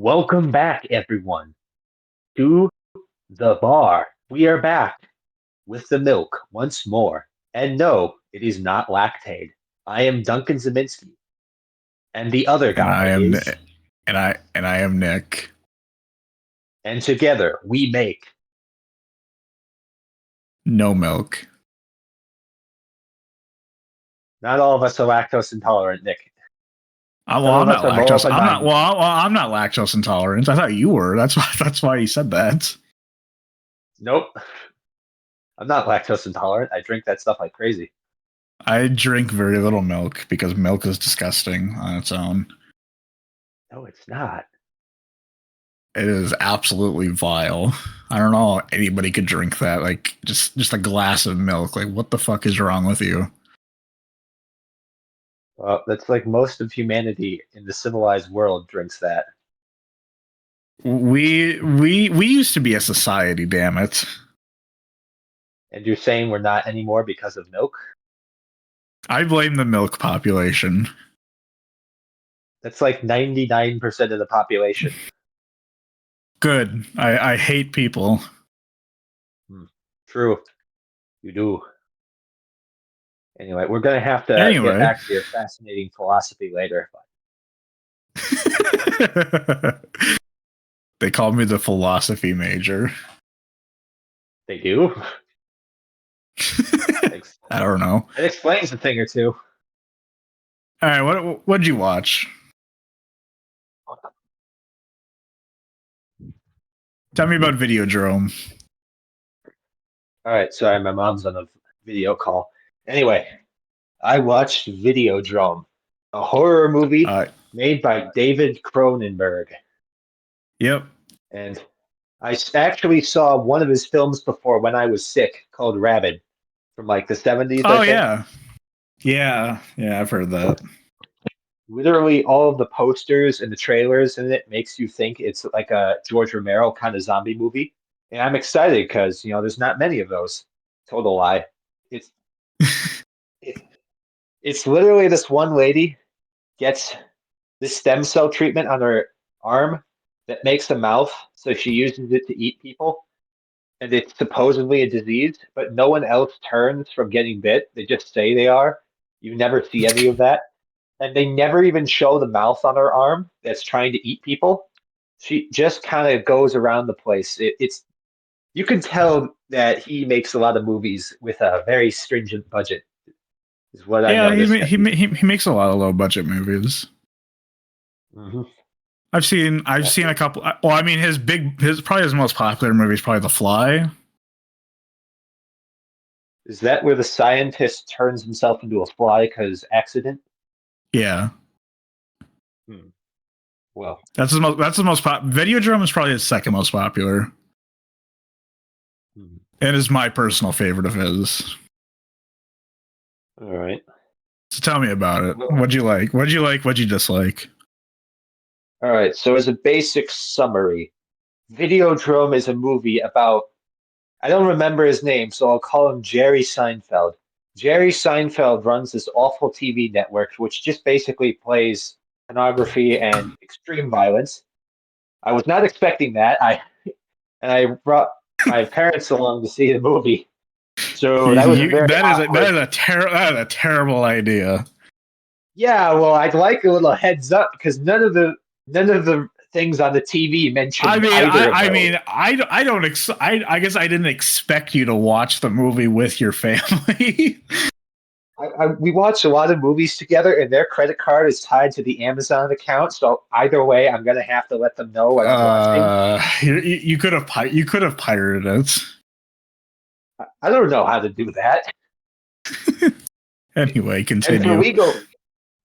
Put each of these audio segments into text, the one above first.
Welcome back, everyone, to the bar. We are back with the milk once more. And no, it is not lactate. I am Duncan Zeminski, and the other And guy I am is, I am Nick. and together we make. No milk. Not all of us are lactose intolerant, Nick. Some I'm of us not are more lactose. I'm not. open-minded. I'm not lactose intolerant. I thought you were. That's why you said that. Nope, I'm not lactose intolerant. I drink that stuff like crazy. I drink very little milk because milk is disgusting on its own. No, it's not. It is absolutely vile. I don't know how anybody could drink that. Like just a glass of milk. Like what the fuck is wrong with you? Well, that's like most of humanity in the civilized world drinks that. We used to be a society. Damn it. And you're saying we're not anymore because of milk? I blame the milk population. That's like 99% of the population. Good. I hate people. Hmm. True, you do. Anyway, we're going to have to get Anyway. back to your fascinating philosophy later. They called me the philosophy major. They do? I don't know. It explains a thing or two. All right, what'd you watch? Tell me about Videodrome. All right, sorry, my mom's on a video call. Anyway, I watched Videodrome, a horror movie made by David Cronenberg. Yep. And actually saw one of his films before when I was sick called Rabid from like the 70s, I Oh think. yeah, I've heard that. Literally all of the posters and the trailers in it makes you think it's like a George Romero kind of zombie movie. And I'm excited because, there's not many of those. Total lie. It's it, it's literally this one lady gets this stem cell treatment on her arm that makes a mouth, so she uses it to eat people. And it's supposedly a disease, but no one else turns from getting bit. They just say they are. You never see any of that. And they never even show the mouth on her arm that's trying to eat people. She just kind of goes around the place. It's you can tell that he makes a lot of movies with a very stringent budget. Is what I Yeah, noticed at least. he makes a lot of low budget movies. Hmm. I've seen a couple. Well, I mean, his probably his most popular movie is probably The Fly. Is that where the scientist turns himself into a fly because accident? Yeah, Hmm. Well, that's the most pop. Videodrome is probably his second most popular, hmm. and is my personal favorite of his. All right. So tell me about it. Well, What'd you like? What'd you like? What'd you dislike? all right. So, as a basic summary, Videodrome is a movie about, I don't remember his name, so I'll call him Jerry Seinfeld. Jerry Seinfeld runs this awful TV network, which just basically plays pornography and extreme violence. I was not expecting that. I brought my parents along to see the movie, so that was a very awkward. That is a terrible idea. Yeah, well, I'd like a little heads up because none of the things on the TV mentioned either of those. I guess I didn't expect you to watch the movie with your family. We watch a lot of movies together, and their credit card is tied to the Amazon account. So either way, I'm gonna have to let them know what I'm watching. You could have pirated it. I don't know how to do that. Anyway, And for continue. legal,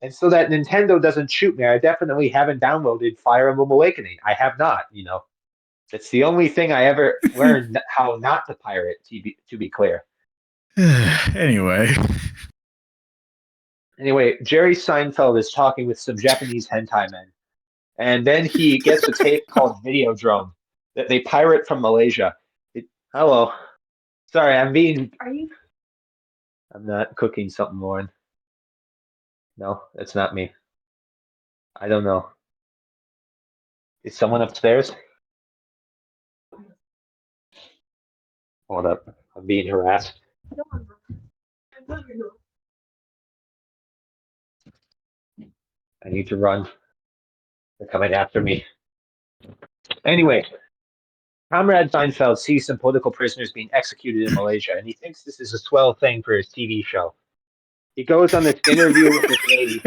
and so that Nintendo doesn't shoot me, I definitely haven't downloaded Fire Emblem Awakening. I have not. It's the only thing I ever learned how not to pirate. To be clear. Anyway, Anyway, Jerry Seinfeld is talking with some Japanese hentai men, and then he gets a tape called Videodrome that they pirate from Malaysia. Hello, sorry, I'm being. Are you? I'm not cooking something, Lauren. No, that's not me. I don't know. Is someone upstairs? Hold up. I'm being harassed. I need to run. They're coming after me. Anyway, Comrade Seinfeld sees some political prisoners being executed in Malaysia, and he thinks this is a swell thing for his TV show. He goes on this interview with this lady.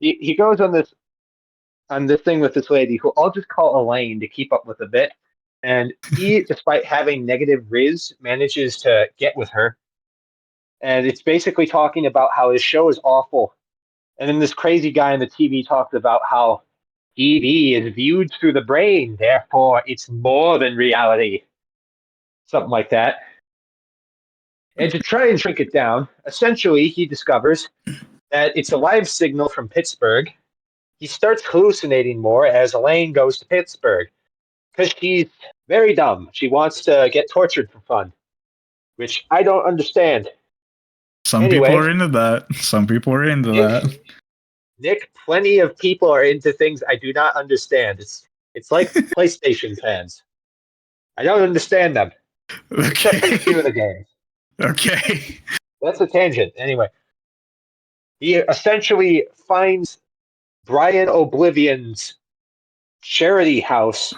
He goes on this thing with this lady who I'll just call Elaine to keep up with a bit. And he, despite having negative riz, manages to get with her. And it's basically talking about how his show is awful. And then this crazy guy on the TV talks about how TV is viewed through the brain, therefore it's more than reality. Something like that. And to try and shrink it down, essentially he discovers that it's a live signal from Pittsburgh. He starts hallucinating more as Elaine goes to Pittsburgh because she's very dumb. She wants to get tortured for fun, which I don't understand. Some people Anyway, are into that. Some people are into that. Nick, plenty of people are into things I do not understand. It's like PlayStation fans. I don't understand them, except for a few of the games. Okay. That's a tangent. Anyway, he essentially finds Brian Oblivion's charity house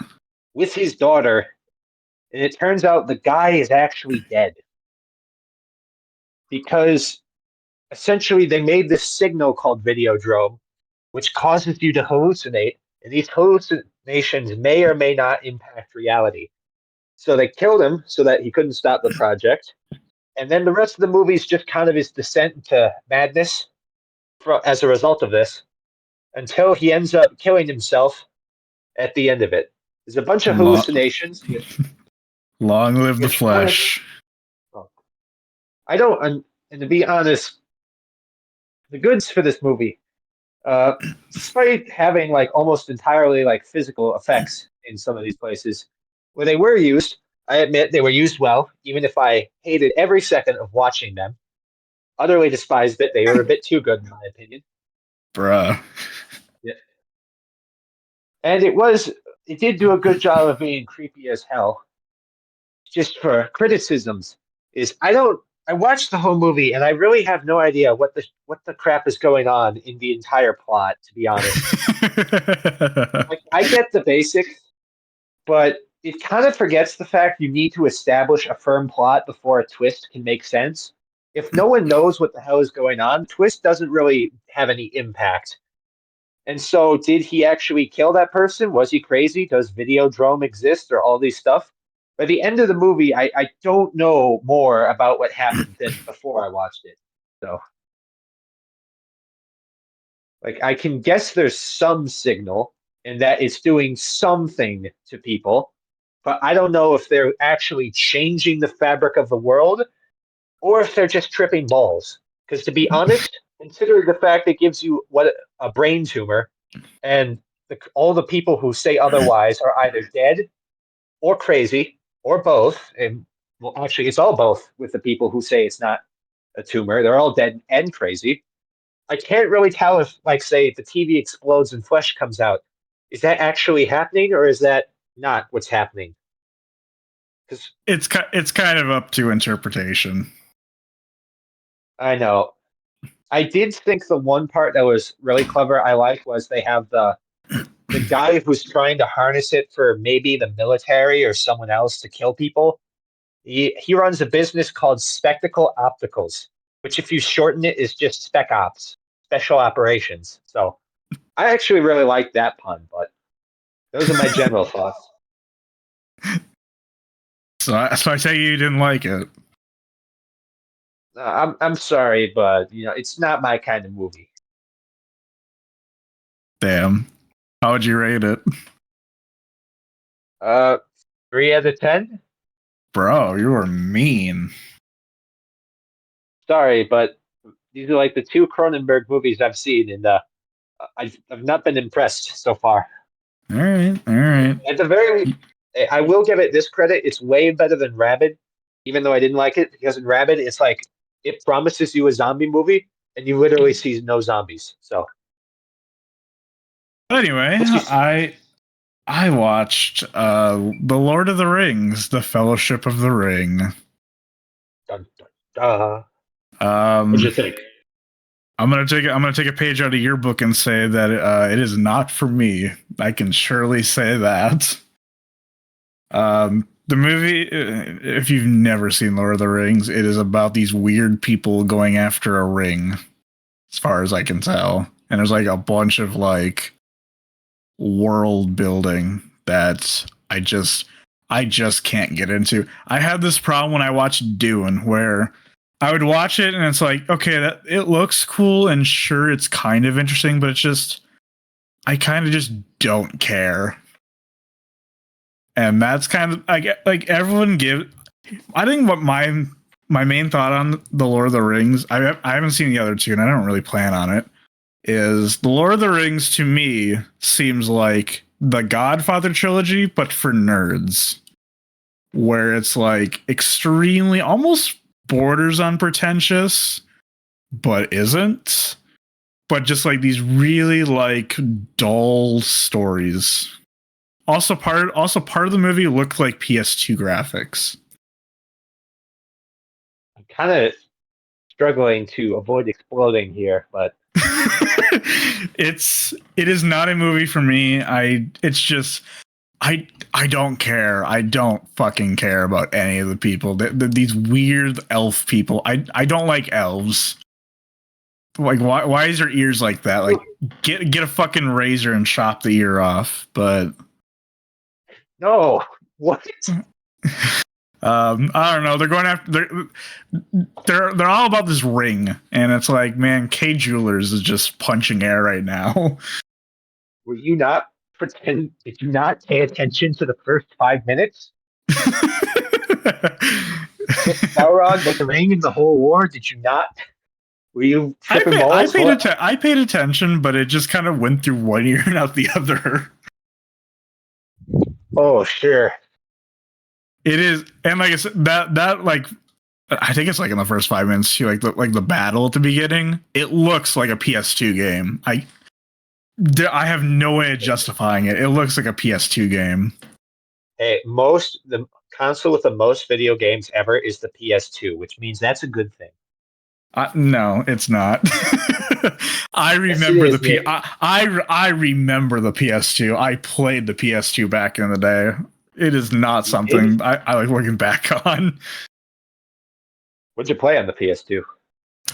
with his daughter, and it turns out the guy is actually dead. Because essentially they made this signal called Videodrome, which causes you to hallucinate, and these hallucinations may or may not impact reality. So they killed him so that he couldn't stop the project. And then the rest of the movie is just kind of his descent into madness as a result of this, until he ends up killing himself at the end of it. There's a bunch of hallucinations. Long live the flesh. I don't, and to be honest, the goods for this movie, despite having like almost entirely like physical effects in some of these places, where they were used, I admit they were used well, even if I hated every second of watching them. Utterly despised it. They were a bit too good, in my opinion. Bruh. Yeah. And it did do a good job of being creepy as hell. Just for criticisms, I watched the whole movie and I really have no idea what the crap is going on in the entire plot, to be honest. Like, I get the basics, but it kind of forgets the fact you need to establish a firm plot before a twist can make sense. If no one knows what the hell is going on, twist doesn't really have any impact. And so, did he actually kill that person? Was he crazy? Does Videodrome exist or all these stuff? By the end of the movie, I don't know more about what happened than before I watched it. So, like, I can guess there's some signal and that it's doing something to people, but I don't know if they're actually changing the fabric of the world or if they're just tripping balls. Because to be honest, considering the fact it gives you what a brain tumor, and all the people who say otherwise are either dead or crazy or both. And well, actually, it's all both with the people who say it's not a tumor. They're all dead and crazy. I can't really tell if, like, say, the TV explodes and flesh comes out. Is that actually happening, or is that not what's happening? Because it's kind of up to interpretation. I know. I did think the one part that was really clever I liked was they have the guy who's trying to harness it for maybe the military or someone else to kill people. He runs a business called Spectacle Opticals, which if you shorten it is just Spec Ops, Special Operations. So I actually really like that pun, but those are my general thoughts. So I tell you didn't like it. I'm sorry, but it's not my kind of movie. Damn. How would you rate it? 3 out of 10. Bro, you were mean. Sorry, but these are like the two Cronenberg movies I've seen, and I've not been impressed so far. All right. At the very least, I will give it this credit. It's way better than Rabid, even though I didn't like it, because in Rabid, it's like it promises you a zombie movie, and you literally see no zombies. So Anyway, What's your, I watched The Lord of the Rings, The Fellowship of the Ring. dun, dun, dun. What'd Um, you think? I'm gonna take a page out of your book and say that it is not for me. I can surely say that. The movie, if you've never seen Lord of the Rings, it is about these weird people going after a ring, as far as I can tell. And there's like a bunch of like world building that I just can't get into. I had this problem when I watched Dune, where I would watch it and it's like, okay, that it looks cool and sure it's kind of interesting, but it's just I kind of just don't care. And that's kind of like everyone give. I think what my main thought on the Lord of the Rings, I haven't seen the other two, and I don't really plan on it. Is the Lord of the Rings to me seems like the Godfather trilogy, but for nerds, where it's like extremely almost borders on pretentious, but isn't. But just like these really like dull stories. Also part of the movie looked like PS2 graphics. I'm kind of struggling to avoid exploding here, but It is not a movie for me. I don't care. I don't fucking care about any of the people. These weird elf people. I don't like elves. Like why is their ears like that? Like get a fucking razor and chop the ear off. But no, what? I don't know. They're going after they're all about this ring, and it's like, man, K Jewelers is just punching air right now. Were you not pretend? Did you not pay attention to the first 5 minutes? Did Sauron make a ring in the whole war? Did you not? Were you tripping balls? I paid attention, but it just kind of went through one ear and out the other. Oh, sure. It is, and like I said, that like I think it's like in the first 5 minutes too, like the battle at the beginning. It looks like a PS2 game. I have no way of justifying it. It looks like a PS2 game. Hey, the console with the most video games ever is the PS2, which means that's a good thing. No, it's not. I remember yes, it is, I remember the PS2. I played the PS2 back in the day. It is not something I like looking back on. What'd you play on the PS2?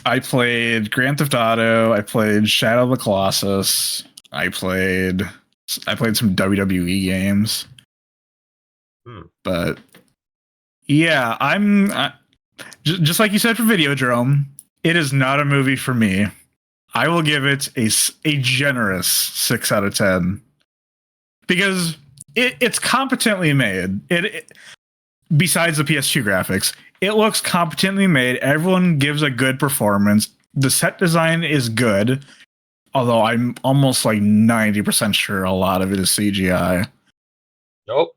I played Grand Theft Auto. I played Shadow of the Colossus. I played some WWE games. But yeah, just like you said for Videodrome, it is not a movie for me. I will give it a generous 6 out of 10 because it's competently made. Besides the PS2 graphics, it looks competently made. Everyone gives a good performance. The set design is good, although I'm almost like 90% sure a lot of it is CGI. Nope,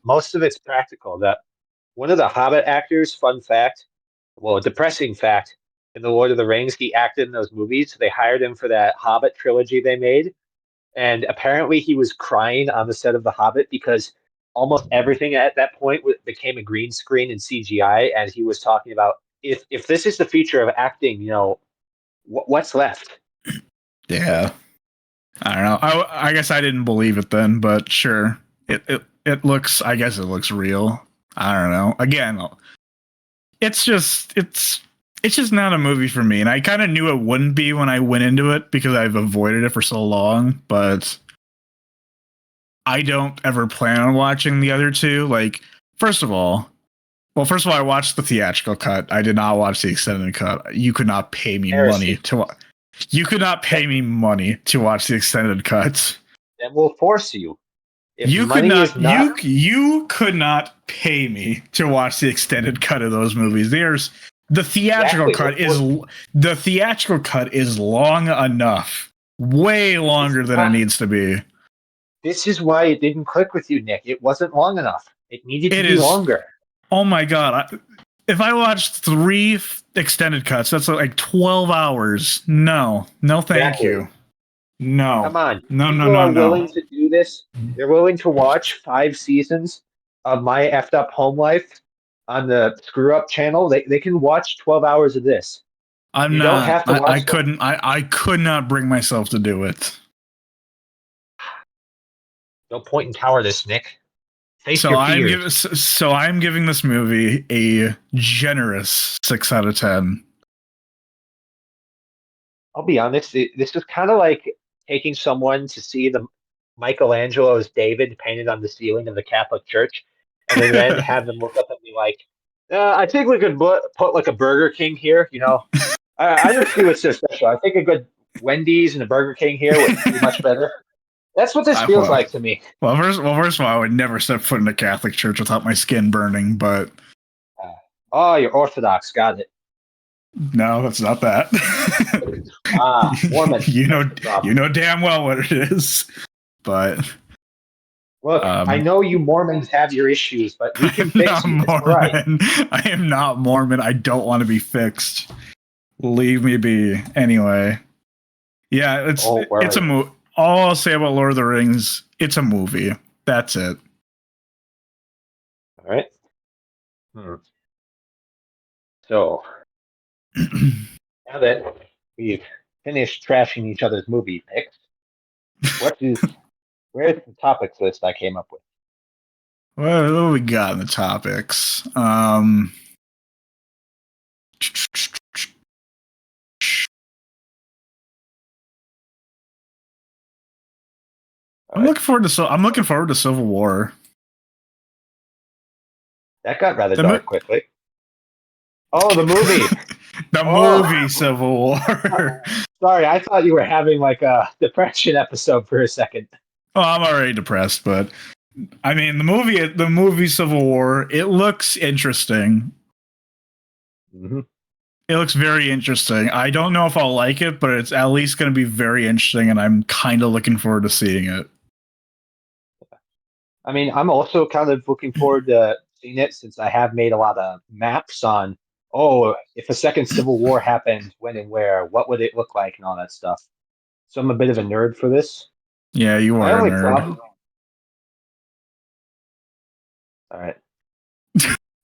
most of it's practical. That one of the Hobbit actors, fun fact, well, a depressing fact, in the Lord of the Rings, he acted in those movies. They hired him for that Hobbit trilogy they made, and apparently he was crying on the set of The Hobbit because almost everything at that point became a green screen and CGI, and he was talking about if this is the future of acting, what's left? Yeah, I don't know. I guess I didn't believe it then, but sure, it looks. I guess it looks real. I don't know. Again, it's just not a movie for me, and I kind of knew it wouldn't be when I went into it because I've avoided it for so long. But I don't ever plan on watching the other two. Like, first of all, I watched the theatrical cut. I did not watch the extended cut. You could not pay me money to watch. You could not pay me money to watch the extended cuts. Then we'll force you. You could not pay me to watch the extended cut of those movies. The theatrical cut is long enough, way longer than it needs to be. This is why it didn't click with you, Nick. It wasn't long enough. It needed to be longer. Oh my god! If I watched 3 extended cuts, that's like 12 hours. No, thank you. No, Come on, no, no, people no, are willing no. to do this. They're willing to watch 5 seasons of my effed up home life on the Screw Up channel. They can watch 12 hours of this. I'm You don't not. have to I watch them. couldn't. I could not bring myself to do it. No point in cowardice, Nick. Face So your I'm fears. giving. So I'm giving this movie a generous 6 out of 10. I'll be honest, this is kind of like taking someone to see the Michelangelo's David painted on the ceiling of the Catholic Church, and then have them look up and be like, I think we could put like a Burger King here. I don't see what's so special. I think a good Wendy's and a Burger King here would be much better. That's what this I, feels well, like to me. first of all, I would never step foot in a Catholic church without my skin burning. But Uh, oh, you're Orthodox. Got it. no, that's not that. Mormon. you That's know, the problem. you know damn well what it is. But Look, I know you Mormons have your issues, but we can I'm fix not you. It's all right. Mormon. I am not Mormon. I don't want to be fixed. Leave me be. Anyway, yeah, Don't it's a worry. movie. All I'll say about Lord of the Rings, it's a movie. That's it. All right. Hmm. So now that we've finished trashing each other's movie picks, where's the topics list I came up with? What do we got in the topics? All right. I'm looking forward to Civil War. That got rather The mo- dark quickly. Oh, the movie. the movie Oh, Civil War. sorry. I thought you were having like a depression episode for a second. Well, I'm already depressed, but I mean the movie Civil War. It looks interesting. Mm-hmm. It looks very interesting. I don't know if I'll like it, but it's at least going to be very interesting, and I'm kind of looking forward to seeing it. I mean, I'm also kind of looking forward to seeing it since I have made a lot of maps on, oh, if a second Civil War happened, when and where, what would it look like, and all that stuff. So I'm a bit of a nerd for this. Yeah, you My are a only nerd. problem, all right,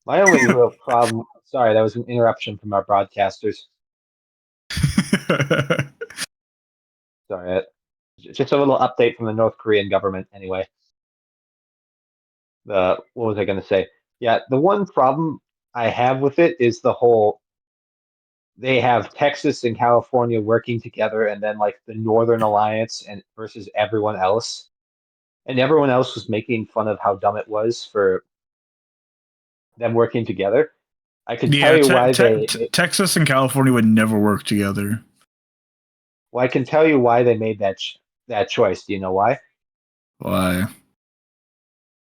my only real problem, sorry, that was an interruption from our broadcasters. Sorry, just a little update from the North Korean government, anyway. What was I going to say? Yeah, the one problem I have with it is the whole they have Texas and California working together, and then like the Northern Alliance and versus everyone else, and everyone else was making fun of how dumb it was for them working together. I can tell Yeah, you why Texas and California would never work together. well, I can tell you why they made that choice. Do you know why? Why?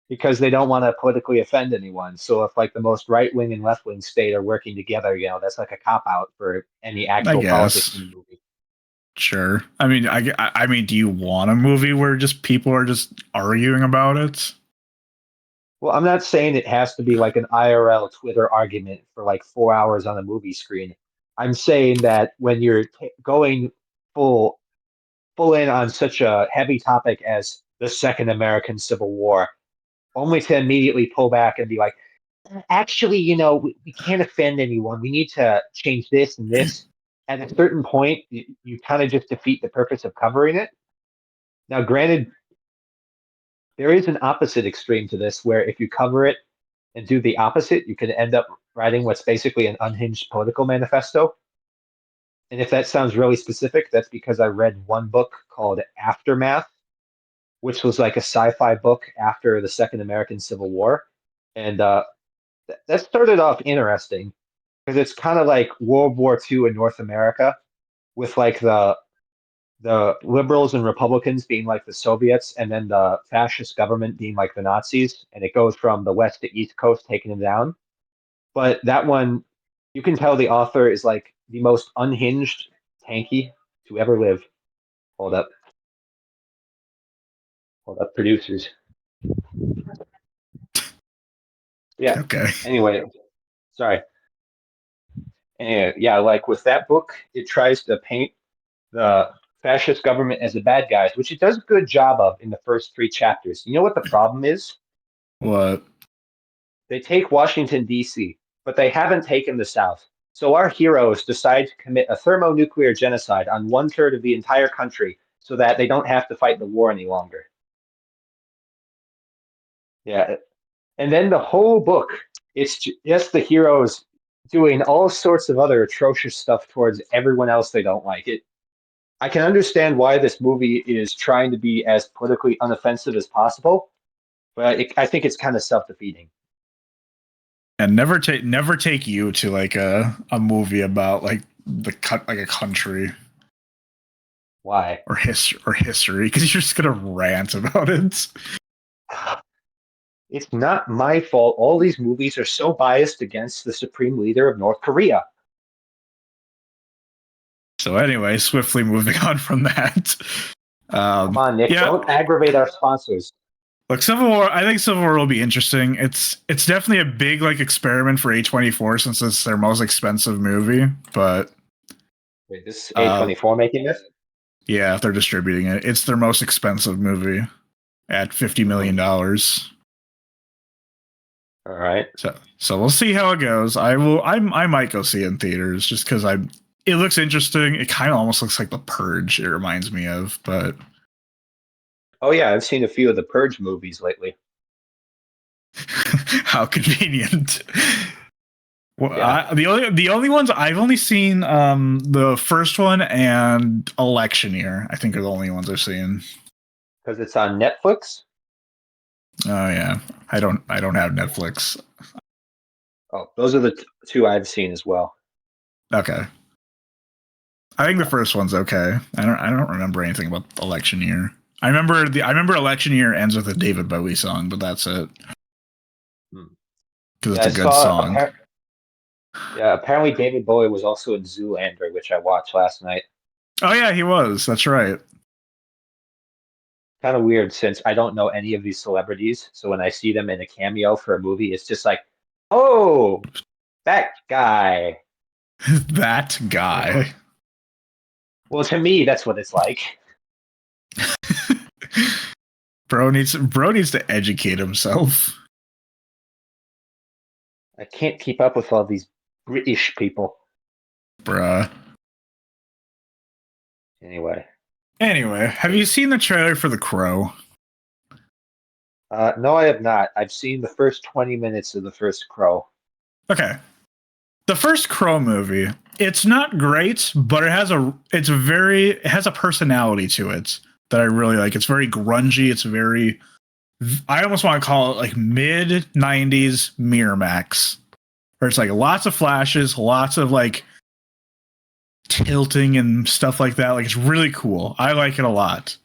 Because they don't want to politically offend anyone. So if like the most right wing and left wing state are working together, that's like a cop out for any I actual politics guess. in the movie. Sure. I mean, I mean, do you want a movie where just people are just arguing about it? Well, I'm not saying it has to be like an IRL Twitter argument for like 4 hours on a movie screen. I'm saying that when you're going full full in on such a heavy topic as the Second American Civil War, only to immediately pull back and be like, actually, we can't offend anyone. We need to change this and this. At a certain point, you kind of just defeat the purpose of covering it. Now, granted, there is an opposite extreme to this where if you cover it and do the opposite, you could end up writing what's basically an unhinged political manifesto. And if that sounds really specific, that's because I read one book called Aftermath, which was like a sci-fi book after the Second American Civil War. And that started off interesting because it's kind of like World War II in North America, with like the liberals and Republicans being like the Soviets, and then the fascist government being like the Nazis, and it goes from the West to East Coast taking them down. But that one, you can tell the author is like the most unhinged tanky to ever live. Hold up, hold up, producers. Yeah. Okay. Anyway, sorry. And yeah, like with that book, it tries to paint the fascist government as the bad guys, which it does a good job of in the first three chapters. You know what the problem is? What? They take Washington, D.C., but they haven't taken the South. So our heroes decide to commit a thermonuclear genocide on one third of the entire country so that they don't have to fight the war any longer. Yeah. And then the whole book, it's just the heroes doing all sorts of other atrocious stuff towards everyone else they don't like. I can understand why this movie is trying to be as politically unoffensive as possible, but I think it's kind of self-defeating. And never take you to like a movie about like like a country Why? or history because you're just gonna rant about it. It's not my fault. All these movies are so biased against the supreme leader of North Korea. So anyway, swiftly moving on from that. Come on, Nick, Yeah, don't aggravate our sponsors. look, Civil War. I think Civil War will be interesting. It's definitely a big like experiment for A24 since it's their most expensive movie. But Wait, this is A24 making this? yeah, they're distributing it. It's their most expensive movie at $50 million. All right. So we'll see how it goes. I might go see it in theaters just because it looks interesting. It kind of almost looks like The Purge. It reminds me of, but Oh yeah, I've seen a few of the Purge movies lately. how convenient. Well, Yeah, the only ones I've only seen the first one and Election Year. I think are the only ones I've seen. because it's on Netflix. Oh yeah, I don't have Netflix. Oh, those are the two I've seen as well. Okay, I think the first one's okay. I don't remember anything about Election Year. I remember Election Year ends with a David Bowie song, but that's it Hmm. because Yeah, it's I a good saw. song. Yeah, apparently David Bowie was also in Zoolander, which I watched last night. Oh yeah, he was. That's right. Kind of weird since I don't know any of these celebrities. So when I see them in a cameo for a movie, it's just like, oh, that guy. That guy. Well, to me, that's what it's like. Bro needs to educate himself. I can't keep up with all these British people. Bruh. Anyway, Anyway, have you seen the trailer for The Crow? no, I have not. I've seen the first 20 minutes of the first Crow. Okay. The first Crow movie, it's not great, but it has a personality to it that I really like. It's very grungy. It's very, I almost want to call it like mid 90s Miramax, where it's like lots of flashes, lots of like tilting and stuff like that. Like it's really cool. I like it a lot.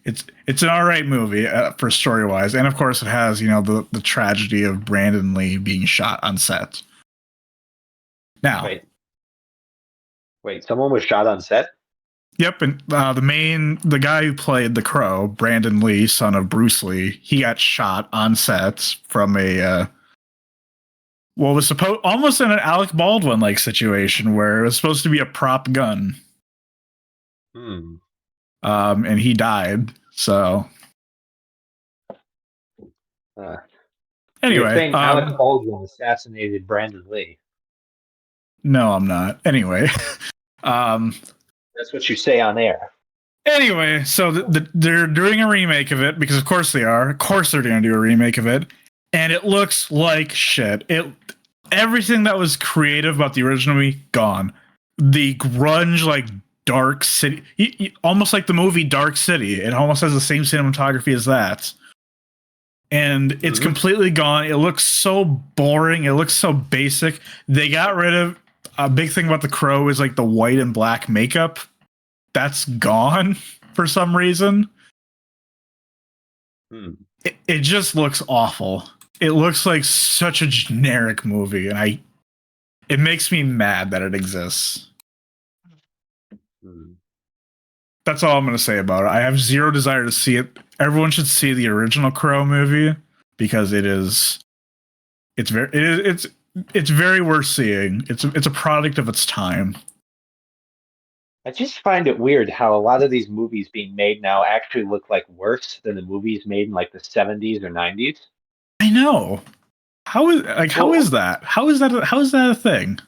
It's an all right movie for story wise, and of course it has the tragedy of Brandon Lee being shot on set. Now, Wait, wait, someone was shot on set? yep, and the guy who played the Crow, Brandon Lee, son of Bruce Lee, he got shot on set from a what was supposed almost in an Alec Baldwin like situation where it was supposed to be a prop gun, Hmm. and he died. So Uh, so you're anyway, saying Alec Baldwin assassinated Brandon Lee? no, I'm not. Anyway, um, That's what you say on air. anyway, so they're doing a remake of it because of course they are. Of course they're going to do a remake of it, and it looks like shit. Everything that was creative about the original movie gone. The grunge like dark city, almost like the movie Dark City. It almost has the same cinematography as that. And it's completely gone. It looks so boring. It looks so basic. They got rid of a big thing about The Crow is like the white and black makeup. That's gone for some reason. Hmm. It just looks awful. It looks like such a generic movie, and it makes me mad that it exists. Hmm. That's all I'm going to say about it. I have zero desire to see it. Everyone should see the original Crow movie because it's very worth seeing. It's a product of its time. I just find it weird how a lot of these movies being made now actually look like worse than the movies made in like the 70s or 90s. I know. How Well, is that? How is that a thing?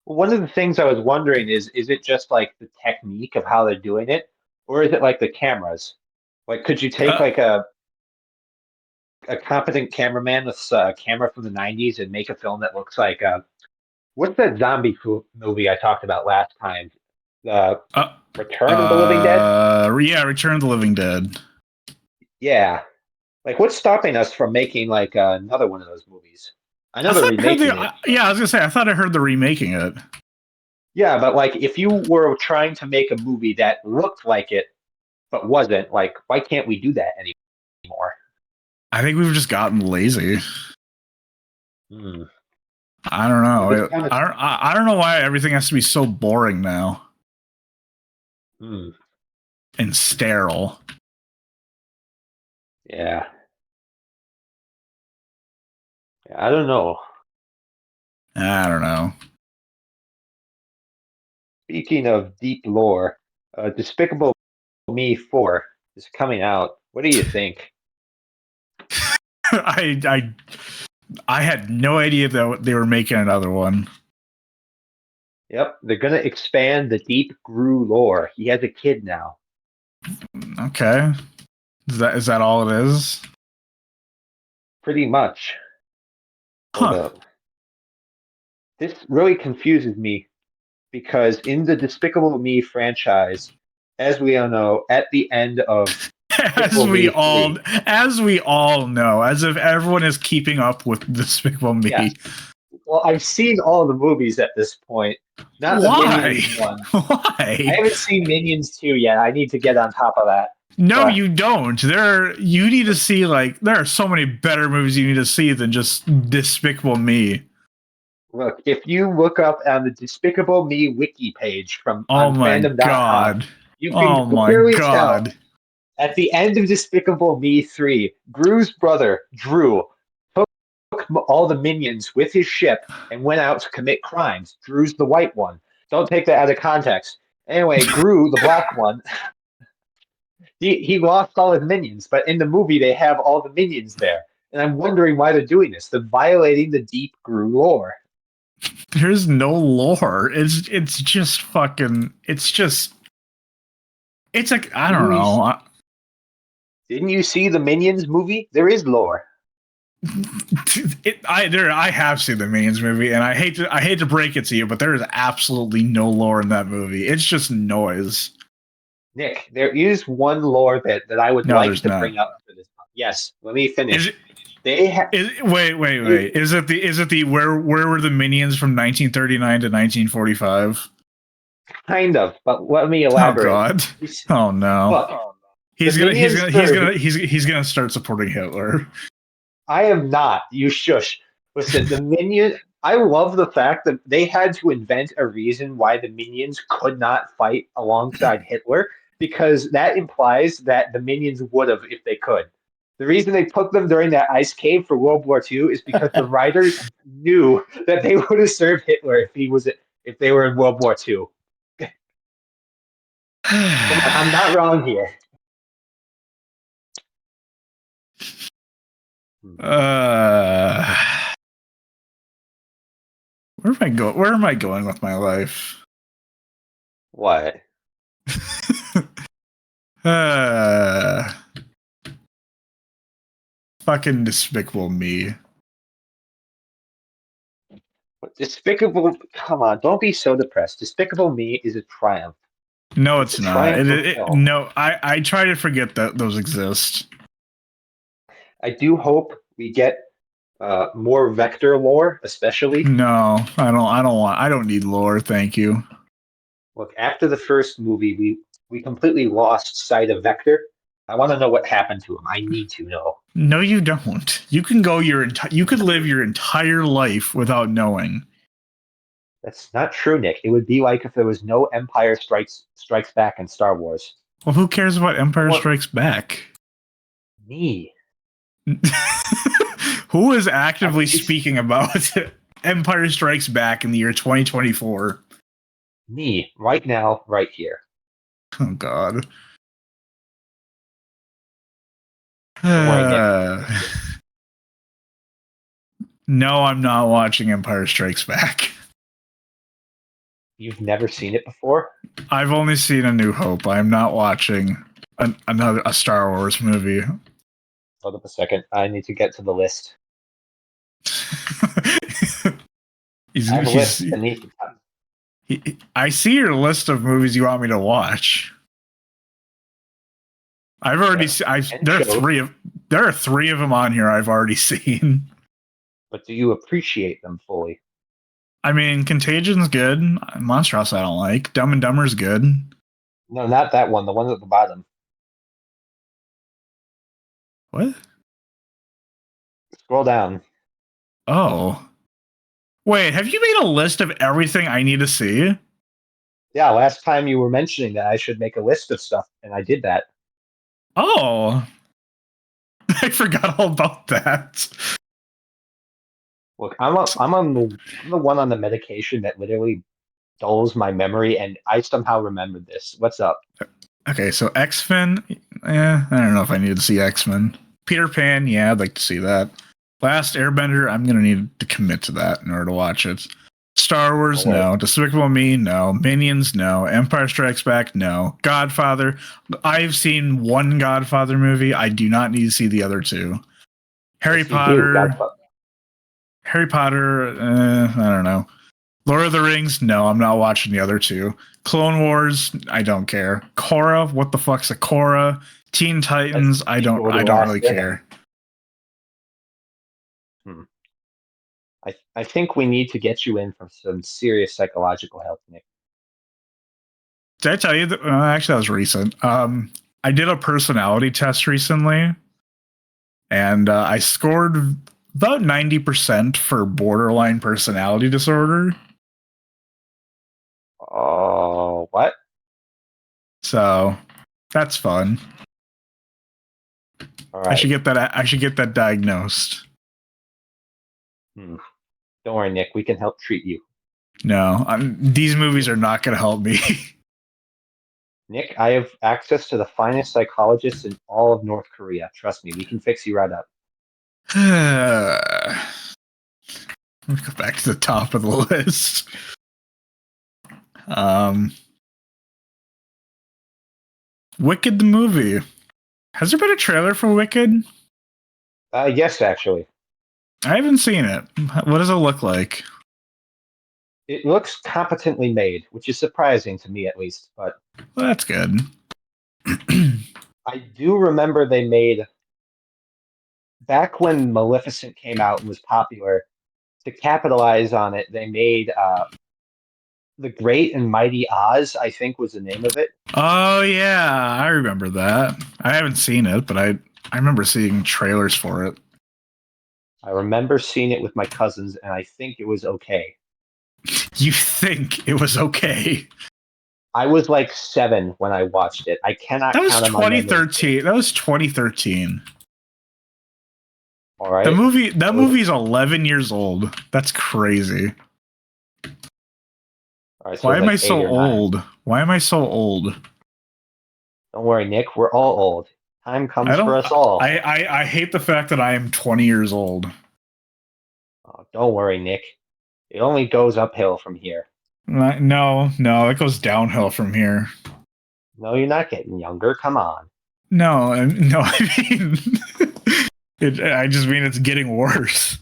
one of the things I was wondering is it just like the technique of how they're doing it, or is it like the cameras? Like, could you take Uh, like a competent cameraman with a camera from the 90s and make a film that looks like what's that movie I talked about last time? The uh, Return of the Living Dead? yeah, Return of the Living Dead. Yeah. Like, what's stopping us from making like another one of those movies? I know I they're thought I heard remaking it. yeah, I was gonna say I thought I heard the remaking it. Yeah, but like, if you were trying to make a movie that looked like it but wasn't, like, why can't we do that anymore? I think we've just gotten lazy. Hmm. I don't Well, this know. kind of. I don't know why everything has to be so boring now Hmm. and sterile. Yeah. Yeah, I don't know. I don't know. Speaking of deep lore, Despicable Me 4 is coming out. What do you think? I I I had no idea that they were making another one. Yep, they're gonna expand the Deep Gru lore. He has a kid now. Okay, is that all it is? Pretty much. Hold Huh. up. This really confuses me because in the Despicable Me franchise, as we all know, at the end of As Despicable we Me all 3, as we all know, as if everyone is keeping up with Despicable yes. Me. Well, I've seen all the movies at this point, not the Why? Minions one. I Why? haven't seen Minions 2 yet. I need to get on top of that. No, But you don't. You need to see like there are so many better movies you need to see than just Despicable Me. look, if you look up on the Despicable Me wiki page from Oh on my fandom.com, god. you can Oh my clearly tell god. at the end of Despicable Me 3, Gru's brother, Drew, took all the minions with his ship and went out to commit crimes. Drew's the white one. Don't take that out of context. Anyway, Gru, the black one, he lost all his minions, but in the movie they have all the minions there. And I'm wondering why they're doing this. They're violating the deep Gru lore. There's no lore. It's just fucking it's like I don't Didn't you know. didn't you see the Minions movie? There is lore. I have seen the Minions movie, and I hate to break it to you, but there is absolutely no lore in that movie. It's just noise. Nick, there is one lore bit that I would No, like there's to not. bring up for this. Yes, let me Is finish. it? They Wait. Is it the where were the Minions from 1939 to 1945? kind of, but let me Oh elaborate. God. You s- Oh no. Look, the Minions third. He's gonna start supporting Hitler. I am not. You shush. Listen, the Minion. I love the fact that they had to invent a reason why the Minions could not fight alongside Hitler, because that implies that the Minions would have if they could. The reason they put them during that ice cave for World War II is because the writers knew that they would have served Hitler if they were in World War II. Come on, I'm not wrong here. Hmm. uh, where am I going with my life? What? uh, fucking Despicable Me. Despicable. Come on, don't be so depressed. Despicable Me is a triumph. No, It's a it's not. triumph of film. No, I try to forget that those exist. I do hope we get more vector lore, especially. No, I don't need lore, thank you. Look, after the first movie, we completely lost sight of Vector. I want to know what happened to him. I need to know. No, you don't. You can go you could live your entire life without knowing. That's not true, Nick. It would be like if there was no Empire Strikes Back in Star Wars. Well, who cares about I Empire want Strikes Back? me. Who is I actively think speaking about Empire Strikes Back in the year 2024? Me, right now, right here. Oh God. Don't worry, Nick. We'll Uh, fix it. no, I'm not watching Empire Strikes Back. You've never seen it before? I've only seen A New Hope. I'm not watching another a Star Wars movie. Hold up a second. I need to get to the list. I have a he's list beneath the tab. I see your list of movies you want me to watch. I've already There. seen. And shows, There are three of them on here. I've already seen. but do you appreciate them fully? I mean, Contagion's good. Monster House I don't like. Dumb and Dumber's good. No, not that one. The one at the bottom. What? Scroll down. Oh, wait. Have you made a list of everything I need to see? Yeah, last time you were mentioning that I should make a list of stuff, and I did that. Oh, I forgot all about that. Look, I'm the one on the medication that literally dulls my memory, and I somehow remembered this. What's up? Okay, so X-Men. I don't know if I need to see X-Men. Peter Pan. Yeah, I'd like to see that. Last Airbender. I'm gonna need to commit to that in order to watch it. Star Wars, Don't worry. no. Despicable Me, no. Minions, no. Empire Strikes Back, no. Godfather. I've seen one Godfather movie. I do not need to see the other two. Harry Yes, you do. Potter. Harry Potter. I don't know. Lord of the Rings, no. I'm not watching the other two. Clone Wars, I don't care. Korra, what the fuck's a Korra? Teen Titans, I don't really care. I think we need to get you in for some serious psychological help, Nick. Did I tell you that? Actually, that was recent. I did a personality test recently, and I scored about 90% for borderline personality disorder. Oh, what? So that's fun. All right. I should get that diagnosed. Don't worry, Nick. We can help treat you. No, these movies are not going to help me. Nick, I have access to the finest psychologists in all of North Korea. Trust me, we can fix you right up. Let me go back to the top of the list. Wicked the movie. Has there been a trailer for Wicked? Yes, actually. I haven't seen it. What does it look like? It looks competently made, which is surprising to me at least. But Well, that's good. I do remember they made, back when Maleficent came out and was popular, to capitalize on it, they made The Great and Mighty Oz, I think was the name of it. Oh yeah, I remember that. I haven't seen it, but I remember seeing trailers for it. I remember seeing it with my cousins, and I think it was okay. You think it was okay? I was like 7 when I watched it. I cannot That was count on my memory. 2013. That was 2013. All right. That movie's 11 years old. That's crazy. All right, so Why am like I so 8 or 9. old? Why am I so old? Don't worry, Nick. We're all old. Time comes I for don't. us all. I hate the fact that I am 20 years old. Oh, don't worry, Nick. It only goes uphill from here. No, it goes downhill from here. No, you're not getting younger. Come on. No. I mean, I just mean it's getting worse.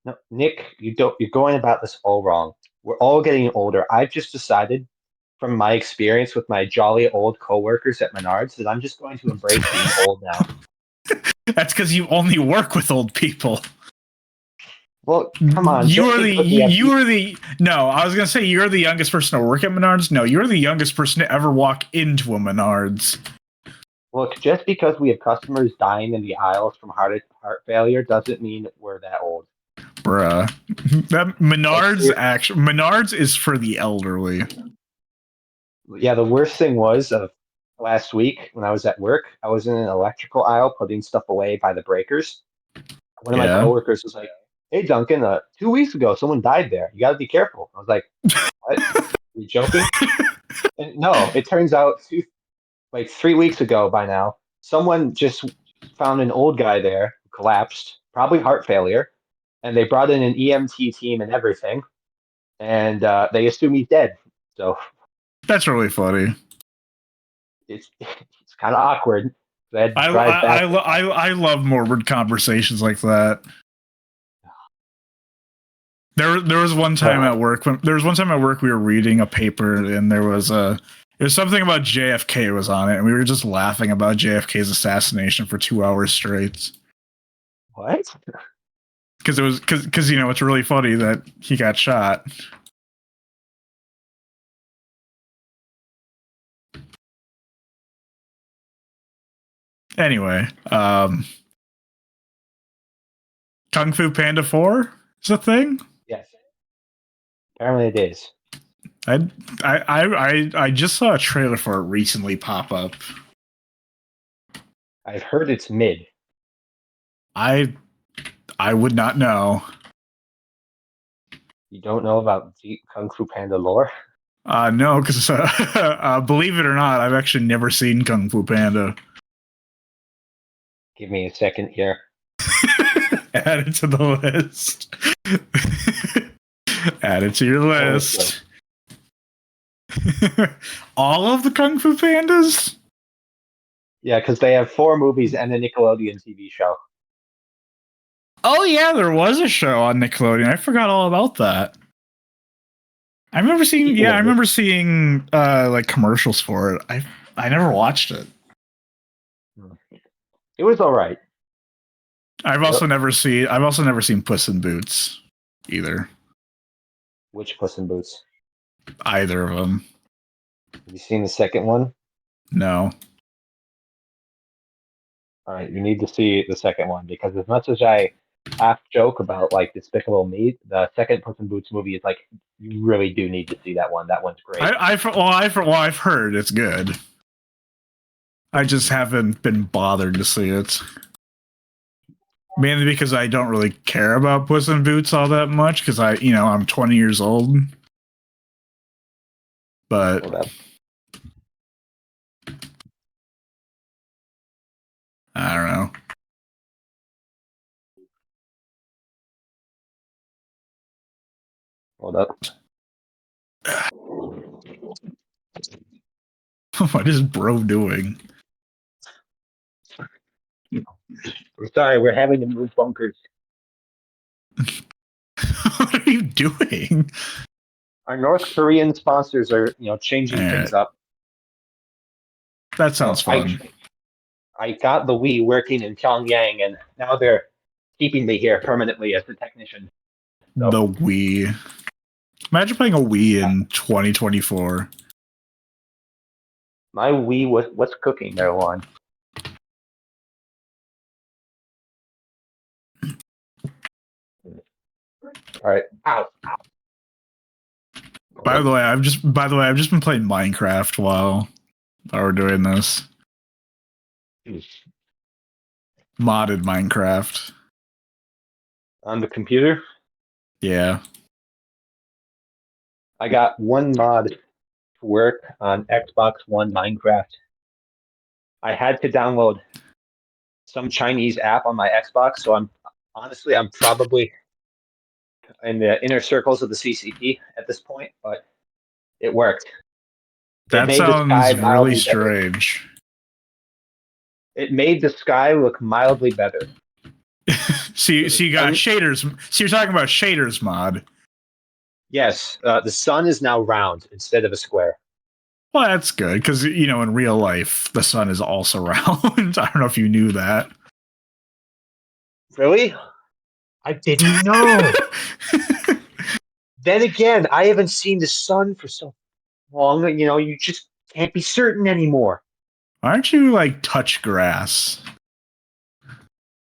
No, Nick, you're going about this all wrong. We're all getting older. I've just decided from my experience with my jolly old coworkers at Menards that I'm just going to embrace being old now. That's because you only work with old people. Well, come on. No, I was gonna say you're the youngest person to work at Menards. No, you're the youngest person to ever walk into a Menards. Look, just because we have customers dying in the aisles from heart failure doesn't mean we're that old. Bruh. That Menards is for the elderly. Yeah, the worst thing was last week when I was at work, I was in an electrical aisle putting stuff away by the breakers. One of my coworkers was like, "Hey, Duncan, 2 weeks ago, someone died there. You got to be careful." I was like, "What? You joking? And no, it turns out like 3 weeks ago by now, someone just found an old guy there who collapsed, probably heart failure, and they brought in an EMT team and everything, and they assume he's dead. So That's really funny. it's kind of awkward. They had to drive back. I love morbid conversations like that. There was one time at work we were reading a paper and there was something about JFK was on it and we were just laughing about JFK's assassination for 2 hours straight. What? Because it's really funny that he got shot. Anyway, Kung Fu Panda 4 is a thing? Yes. Apparently it is. I just saw a trailer for it recently pop up. I've heard it's mid. I would not know. You don't know about deep Kung Fu Panda lore? No, because believe it or not, I've actually never seen Kung Fu Panda. Give me a second here. Add it to the list. Add it to your list. All of the Kung Fu Pandas? Yeah, because they have 4 movies and a Nickelodeon TV show. Oh yeah, there was a show on Nickelodeon. I forgot all about that. I remember seeing like commercials for it. I never watched it. It was all right. I've also never seen Puss in Boots either. Which Puss in Boots? Either of them. Have you seen the second one? No. All right, you need to see the second one because as much as I half joke about like Despicable Me, the second Puss in Boots movie is like you really do need to see that one. That one's great. I've heard it's good. I just haven't been bothered to see it. Mainly because I don't really care about Puss in Boots all that much because I'm 20 years old. But I don't know. Hold up. What is bro doing? I'm sorry, we're having to move bunkers. What are you doing? Our North Korean sponsors are, changing things up. That sounds fun. I got the Wii working in Pyongyang, and now they're keeping me here permanently as a technician. So, the Wii. Imagine playing a Wii in 2024. My Wii, what's cooking there, Juan? All right. Ow. By the way, I've just been playing Minecraft while we're doing this. Modded Minecraft. On the computer? Yeah. I got one mod to work on Xbox One Minecraft. I had to download some Chinese app on my Xbox, so I'm probably in the inner circles of the CCP at this point, but it worked. That sounds really strange. It made the sky look mildly better. So you got shaders. So you're talking about shaders mod. Yes, the sun is now round instead of a square. Well, that's good because in real life the sun is also round. I don't know if you knew that. Really? I didn't know. Then again, I haven't seen the sun for so long. You just can't be certain anymore. Aren't you like touch grass?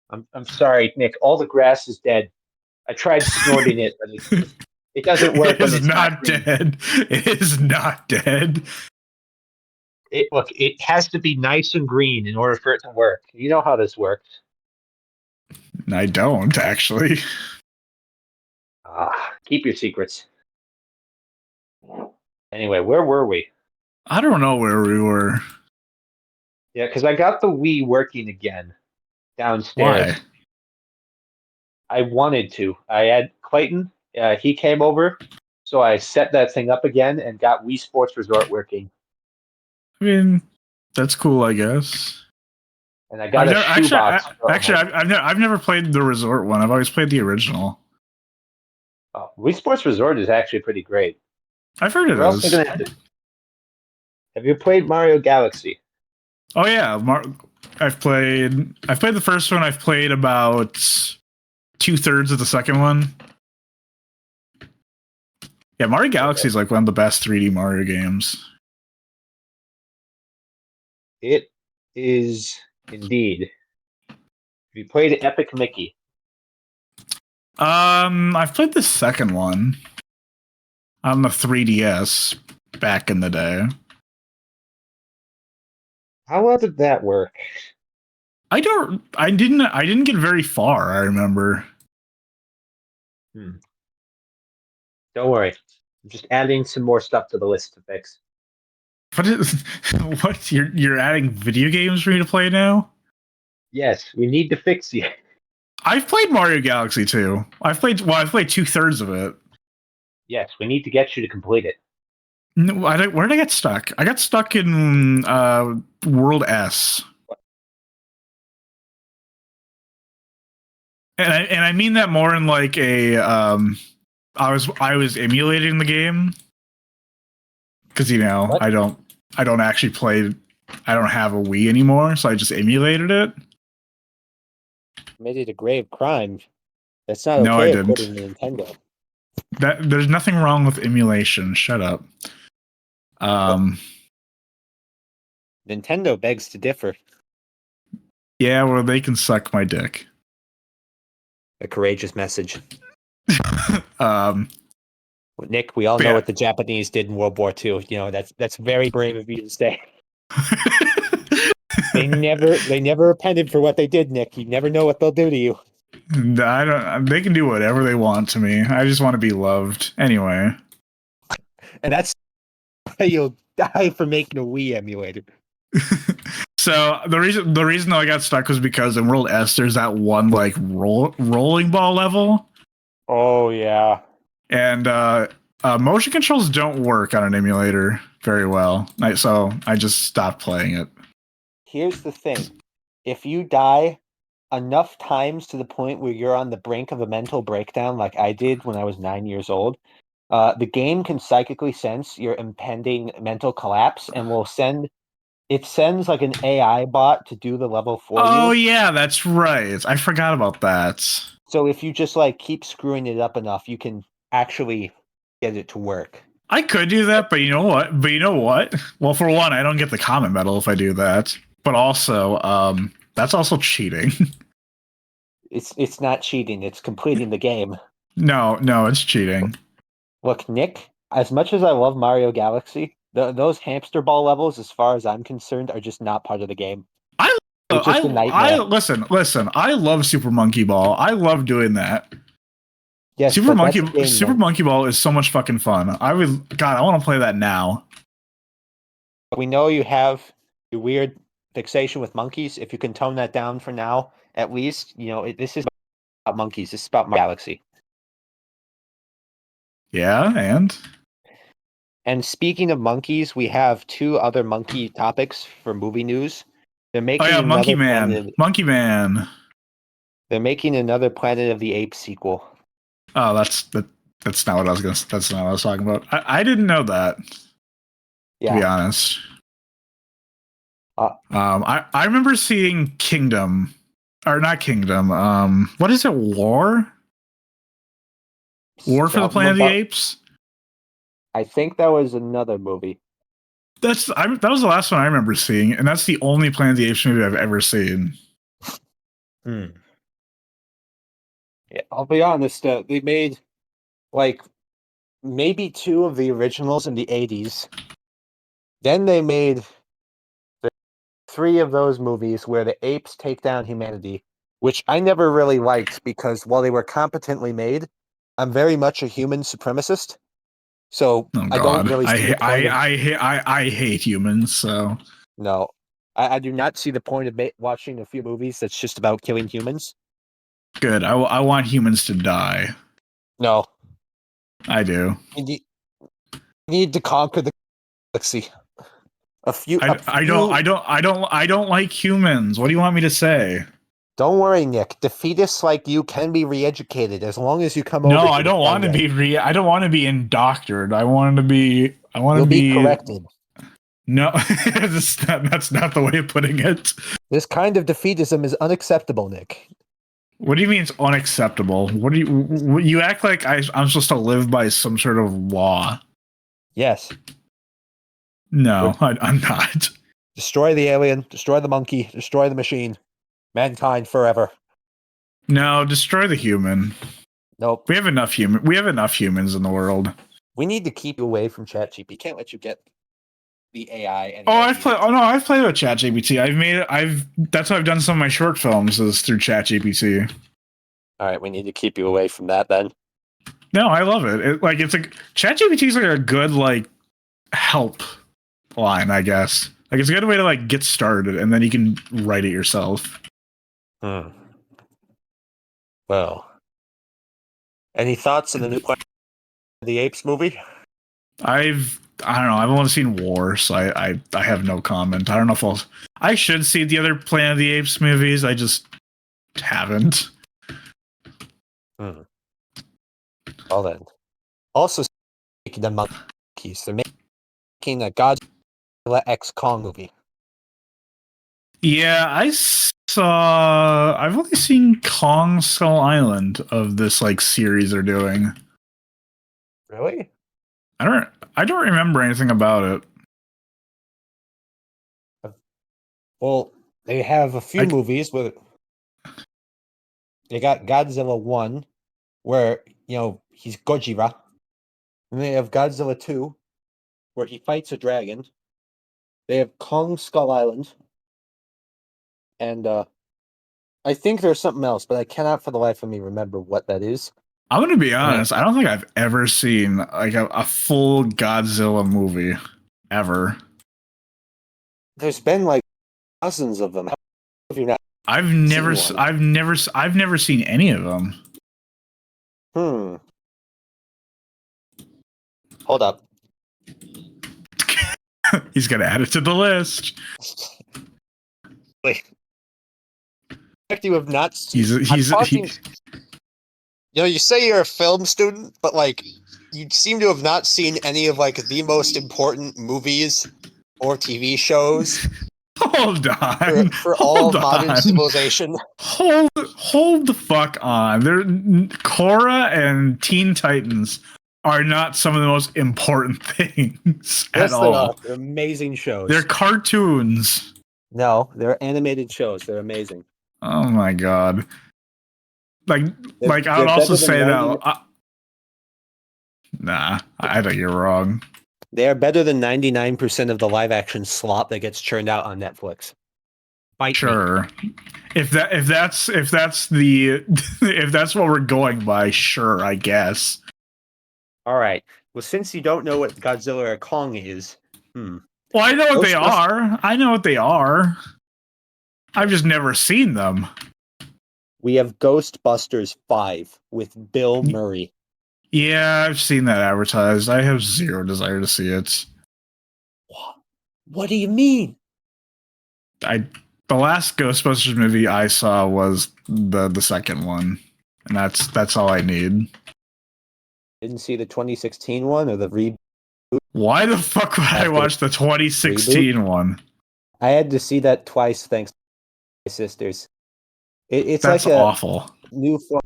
I'm sorry, Nick. All the grass is dead. I tried snorting it, but it doesn't work. It is not dead. It is not dead. It has to be nice and green in order for it to work. You know how this works. I don't actually. Keep your secrets. Anyway, where were we? I don't know where we were. Yeah, because I got the Wii working again Why? downstairs. I wanted to. I had Clayton. He came over, so I set that thing up again and got Wii Sports Resort working. I mean, that's cool, I guess. And I I've got a never actually, shoebox from like, I've never played the resort one. I've always played the original. oh, Wii Sports Resort is actually pretty great. I've heard it We're also is. gonna have to. Have you played Mario Galaxy? Oh yeah, I've played the first one. I've played about 2/3 of the second one. Yeah, Mario Galaxy Okay. is like one of the best 3D Mario games. It is indeed. Have you played Epic Mickey? I've played the second one on the 3DS back in the day. How well did that work? I didn't get very far, I remember. Hmm. Don't worry. I'm just adding some more stuff to the list to fix. What is what you're adding video games for me to play now? Yes, we need to fix you. I've played Mario Galaxy too. I've played 2/3 of it. Yes, we need to get you to complete it. No, where did I get stuck? I got stuck in World S. And I mean that more in like a I was emulating the game because What? I don't actually play, I don't have a Wii anymore, so I just emulated it. Committed a grave crime. That's not No, I okay didn't. according to Nintendo. That there's nothing wrong with emulation. Shut up. Well, Um, Nintendo begs to differ. yeah, well they can suck my dick. A courageous message. um, Nick, we all but know yeah. what the Japanese did in World War II. You know, that's very brave of you to say. They never repented for what they did, Nick. You never know what they'll do to you. I don't. They can do whatever they want to me. I just want to be loved. Anyway. And that's why you'll die for making a Wii emulator. So the reason I got stuck was because in World S there's that one like rolling ball level, Oh yeah. and motion controls don't work on an emulator very well. So I just stopped playing it. Here's the thing. If you die enough times to the point where you're on the brink of a mental breakdown like I did when I was 9 years old, the game can psychically sense your impending mental collapse and sends like an AI bot to do the level for Oh you. yeah, that's right. I forgot about that. So if you just like keep screwing it up enough, you can actually get it to work. I could do that, but you know what? Well, for one, I don't get the common medal if I do that. But also, that's also cheating. It's not cheating, it's completing the game. No, it's cheating. Look, Nick, as much as I love Mario Galaxy, those hamster ball levels, as far as I'm concerned, are just not part of the game. It's just a I nightmare. listen. I love Super Monkey Ball. I love doing that. Yes, but that's a game Super mode. Monkey Ball is so much fucking fun. I want to play that now. We know you have your weird fixation with monkeys. If you can tone that down for now, at least, this is about monkeys. This is about Mario Galaxy. Yeah, and And speaking of monkeys, we have two other monkey topics for movie news. They're oh making yeah, another Planet. Monkey Man. They're making another Planet of the Apes sequel. Oh, that's not what I was gonna. That's not what I was talking about. I didn't know that. To be honest, I remember seeing Kingdom, or not Kingdom. What is it? War for the Planet of the Apes. I think that was another movie. That was the last one I remember seeing, and that's the only Planet of the Apes movie I've ever seen. Yeah, I'll be honest. They made like maybe two of the originals in the 80s. Then they made three of those movies where the apes take down humanity, which I never really liked because while they were competently made, I'm very much a human supremacist. So Oh I don't God, really see the point of I hate humans. So no. I do not see the point of watching a few movies that's just about killing humans. good. I want humans to die. No, I do. you need to conquer the galaxy. A few. I don't like humans. What do you want me to say? Don't worry, Nick. Defeatists like you can be re-educated as long as you come No, over here. I don't want to be I don't want to be indoctored. I want to be. I want You'll to be corrected. No, that's not the way of putting it. This kind of defeatism is unacceptable, Nick. What do you mean it's unacceptable? What do you act like I'm supposed to live by some sort of law? Yes. No, I'm not. Destroy the alien, destroy the monkey, destroy the machine. Mankind forever. No, destroy the human. Nope. We have enough humans in the world. We need to keep you away from ChatGPT. Can't let you get the AI. I've played with ChatGPT. That's how I've done some of my short films is through ChatGPT. All right, we need to keep you away from that then. No, I love it. ChatGPT is like a good like help line, I guess. Like it's a good way to like get started, and then you can write it yourself. Well, any thoughts on the new Planet of the Apes movie? I don't know. I've only seen War, so I have no comment. I don't know if I should see the other Planet of the Apes movies. I just haven't. Well then. Also, speaking of monkeys, they're making a Godzilla X Kong movie. Yeah, I've only seen Kong Skull Island of this like series they're doing. Really? I don't remember anything about it. Well, they have a few movies with. They got Godzilla 1, where, he's Gojira. And they have Godzilla 2, where he fights a dragon. They have Kong Skull Island. And I think there's something else, but I cannot for the life of me remember what that is. I'm gonna be honest. I don't think I've ever seen like a full Godzilla movie ever. There's been like dozens of them. How have you not? I've never seen any of them. Hold up. He's gonna add it to the list. Wait. You have not seen. You say you're a film student, but like you seem to have not seen any of like the most important movies or TV shows. Hold on. For all modern civilization. Hold the fuck on. Korra and Teen Titans are not some of the most important things at all. They're amazing shows. They're cartoons. No, they're animated shows. They're amazing. Oh my god. I would also say that. Nah, I think you're wrong. They are better than 99% of the live action slop that gets churned out on Netflix. Sure. If that's what we're going by, sure, I guess. All right. Well, since you don't know what Godzilla or Kong is, well, I know what they are. I know what they are. I've just never seen them. We have Ghostbusters 5 with Bill Murray. Yeah, I've seen that advertised. I have zero desire to see it. What do you mean? The last Ghostbusters movie I saw was the second one, and that's all I need. Didn't see the 2016 one or the reboot? Why the fuck would I watch the 2016 one? I had to see that twice thanks to my sisters. That's like awful.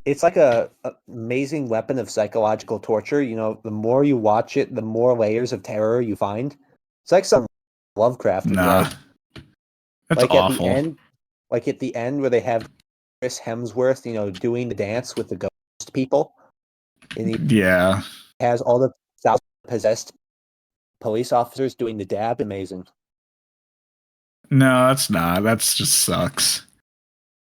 It's like a amazing weapon of psychological torture. The more you watch it, the more layers of terror you find. It's like some Lovecraft. Nah, that's like awful. At the end where they have Chris Hemsworth, doing the dance with the ghost people. And he has all the possessed police officers doing the dab. Amazing. No, that's not. That's just sucks.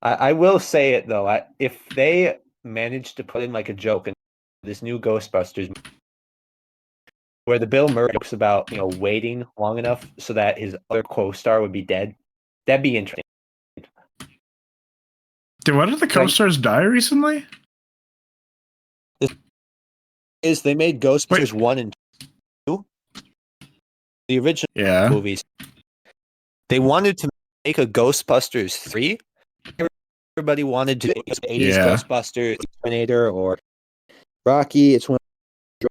I will say it though. If they managed to put in like a joke in this new Ghostbusters, where the Bill Murray jokes about waiting long enough so that his other co-star would be dead. That'd be interesting. Dude, what did the co-stars die recently? They made Ghostbusters 1 and 2, the original movies. They wanted to make a Ghostbusters 3. Everybody wanted to make 80s Ghostbusters, Terminator, or Rocky. It's one of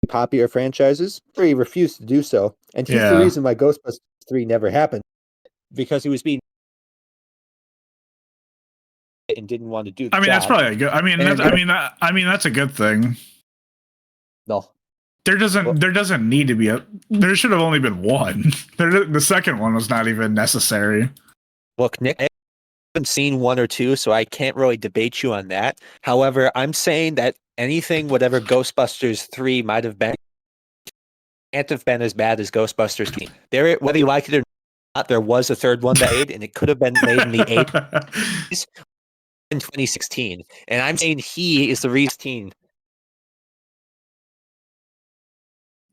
the popular franchises. He refused to do so. And he's the reason why Ghostbusters 3 never happened. Because he was being and didn't want to do the job. That's probably a good. That's a good thing. No. There doesn't need to be there should have only been one. The second one was not even necessary. Look, Nick, I haven't seen 1 or 2, so I can't really debate you on that. However, I'm saying that whatever Ghostbusters 3 might have been, can't have been as bad as Ghostbusters 2. Whether you like it or not, there was a third one made, and it could have been made in the 80s in 2016. And I'm saying he is the reason.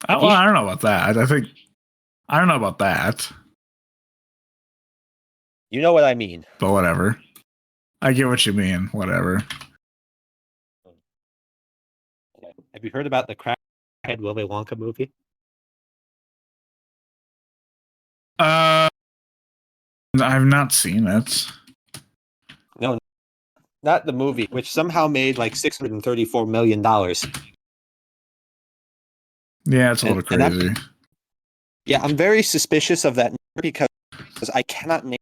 I don't know about that. I don't know about that. You know what I mean. But whatever. I get what you mean. Whatever. Have you heard about the crackhead Willy Wonka movie? I've not seen it. No, not the movie, which somehow made like $634 million. Yeah, it's a little crazy. I'm very suspicious of that because I cannot name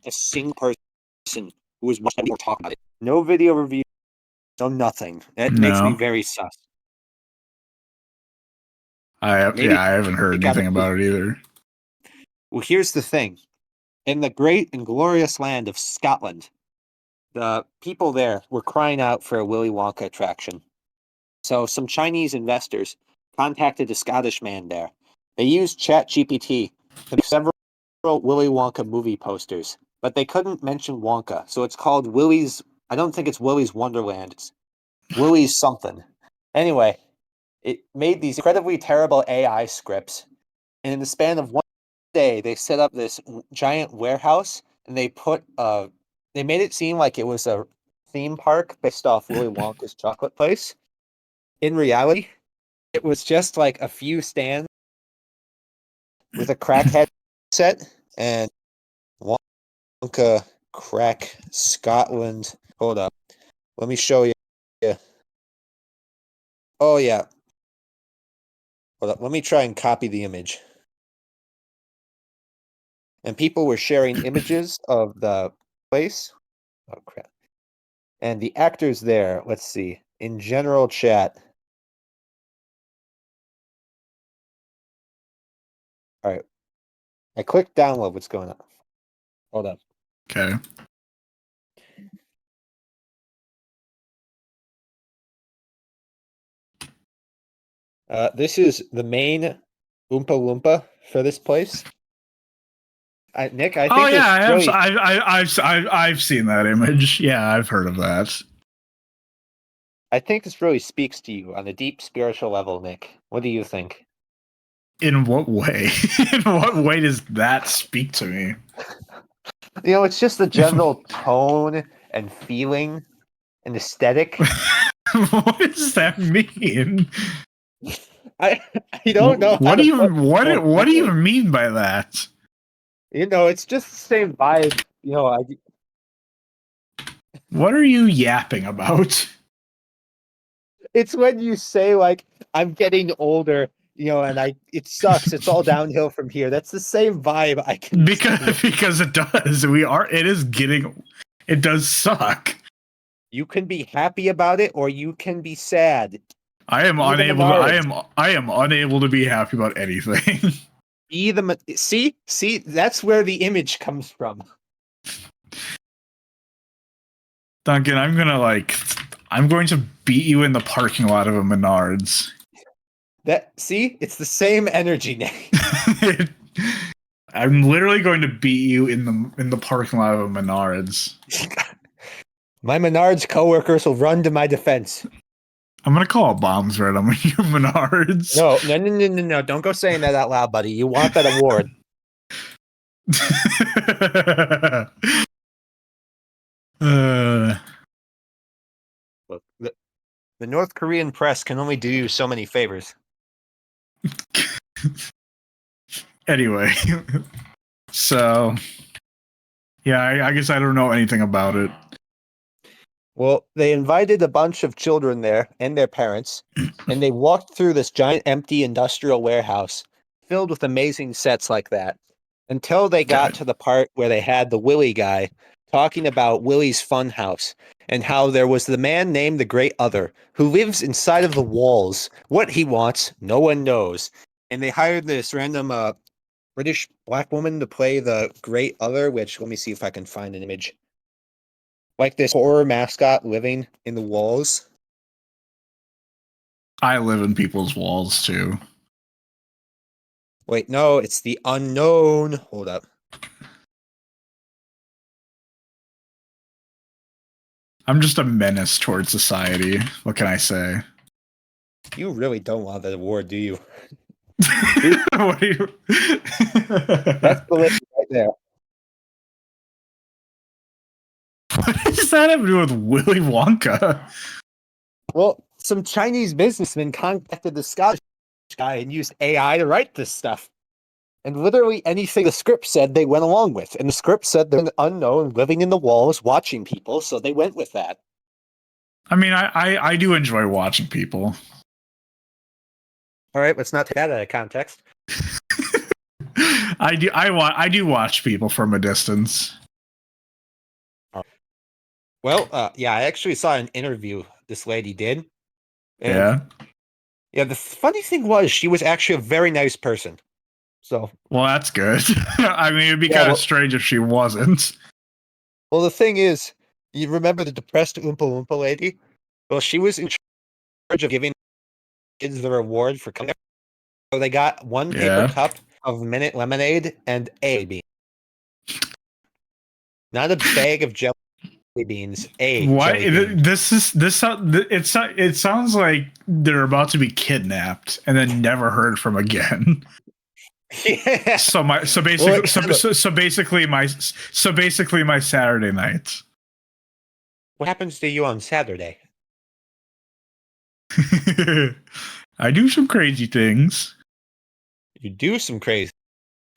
a single person who was watching or talk about it. No video review, no nothing. That makes me very sus. I haven't heard anything about it either. Well, here's the thing. In the great and glorious land of Scotland, the people there were crying out for a Willy Wonka attraction. So some Chinese investors contacted a Scottish man there. They used ChatGPT to make several Willy Wonka movie posters, but they couldn't mention Wonka. So it's called Willy's, I don't think it's Willy's Wonderland. It's Willy's something. Anyway, it made these incredibly terrible AI scripts. And in the span of one day, they set up this giant warehouse and they made it seem like it was a theme park based off Willy Wonka's chocolate place. In reality, it was just like a few stands with a crackhead set and Wonka crack Scotland. Hold up. Let me show you. Oh, yeah. Hold up. Let me try and copy the image. And people were sharing images of the place. Oh, crap. And the actors there, let's see. In general chat. All right. I clicked download. What's going on? Hold up. Okay. This is the main Oompa Loompa for this place. Nick, I think. I've seen that image. Yeah, I've heard of that. I think this really speaks to you on a deep spiritual level, Nick. What do you think? In what way? In what way does that speak to me? It's just the general tone and feeling and aesthetic. What does that mean? I don't know. What do you mean by that? It's just the same vibe. What are you yapping about? It's when you say like I'm getting older, and it sucks. It's all downhill from here. That's the same vibe I can because it does. It does suck. You can be happy about it or you can be sad. I am unable to be happy about anything. See, that's where the image comes from. Duncan, I'm going to beat you in the parking lot of a Menards. It's the same energy, Nick. I'm literally going to beat you in the parking lot of a Menards. My Menards coworkers will run to my defense. I'm gonna call it bomb threat on Menards. No. Don't go saying that out loud, buddy. You want that award. Look, the North Korean press can only do you so many favors. Anyway, so yeah, I guess I don't know anything about it. Well, they invited a bunch of children there and their parents, and they walked through this giant empty industrial warehouse filled with amazing sets like that until they got to the part where they had the Willy guy talking about Willy's Funhouse and how there was the man named the Great Other who lives inside of the walls. What he wants, no one knows. And they hired this random British black woman to play the Great Other, which let me see if I can find an image. Like this horror mascot living in the walls. I live in people's walls too. Wait, no, it's the unknown. Hold up. I'm just a menace towards society. What can I say? You really don't want that award, do you? What do you? That's the list right there. What does that have to do with Willy Wonka? Well, some Chinese businessmen contacted the Scottish guy and used AI to write this stuff. And literally anything the script said, they went along with. And the script said they're an unknown living in the walls, watching people, so they went with that. I mean, I do enjoy watching people. All right, let's not take that out of context. I do watch people from a distance. Well, yeah, I actually saw an interview this lady did. And Yeah. yeah, the funny thing was she was actually a very nice person. So, Well, that's good. I mean, it'd be kind of strange if she wasn't. well, the thing is, you remember the depressed Oompa Loompa lady? Well, she was in charge of giving kids the reward for coming. So they got one paper cup of Minute Lemonade and a bean. Not a bag of jelly beans. What? Jelly bean. It sounds like they're about to be kidnapped and then never heard from again. Yeah. So basically my Saturday night. What happens to you on Saturday? I do some crazy things. You do some crazy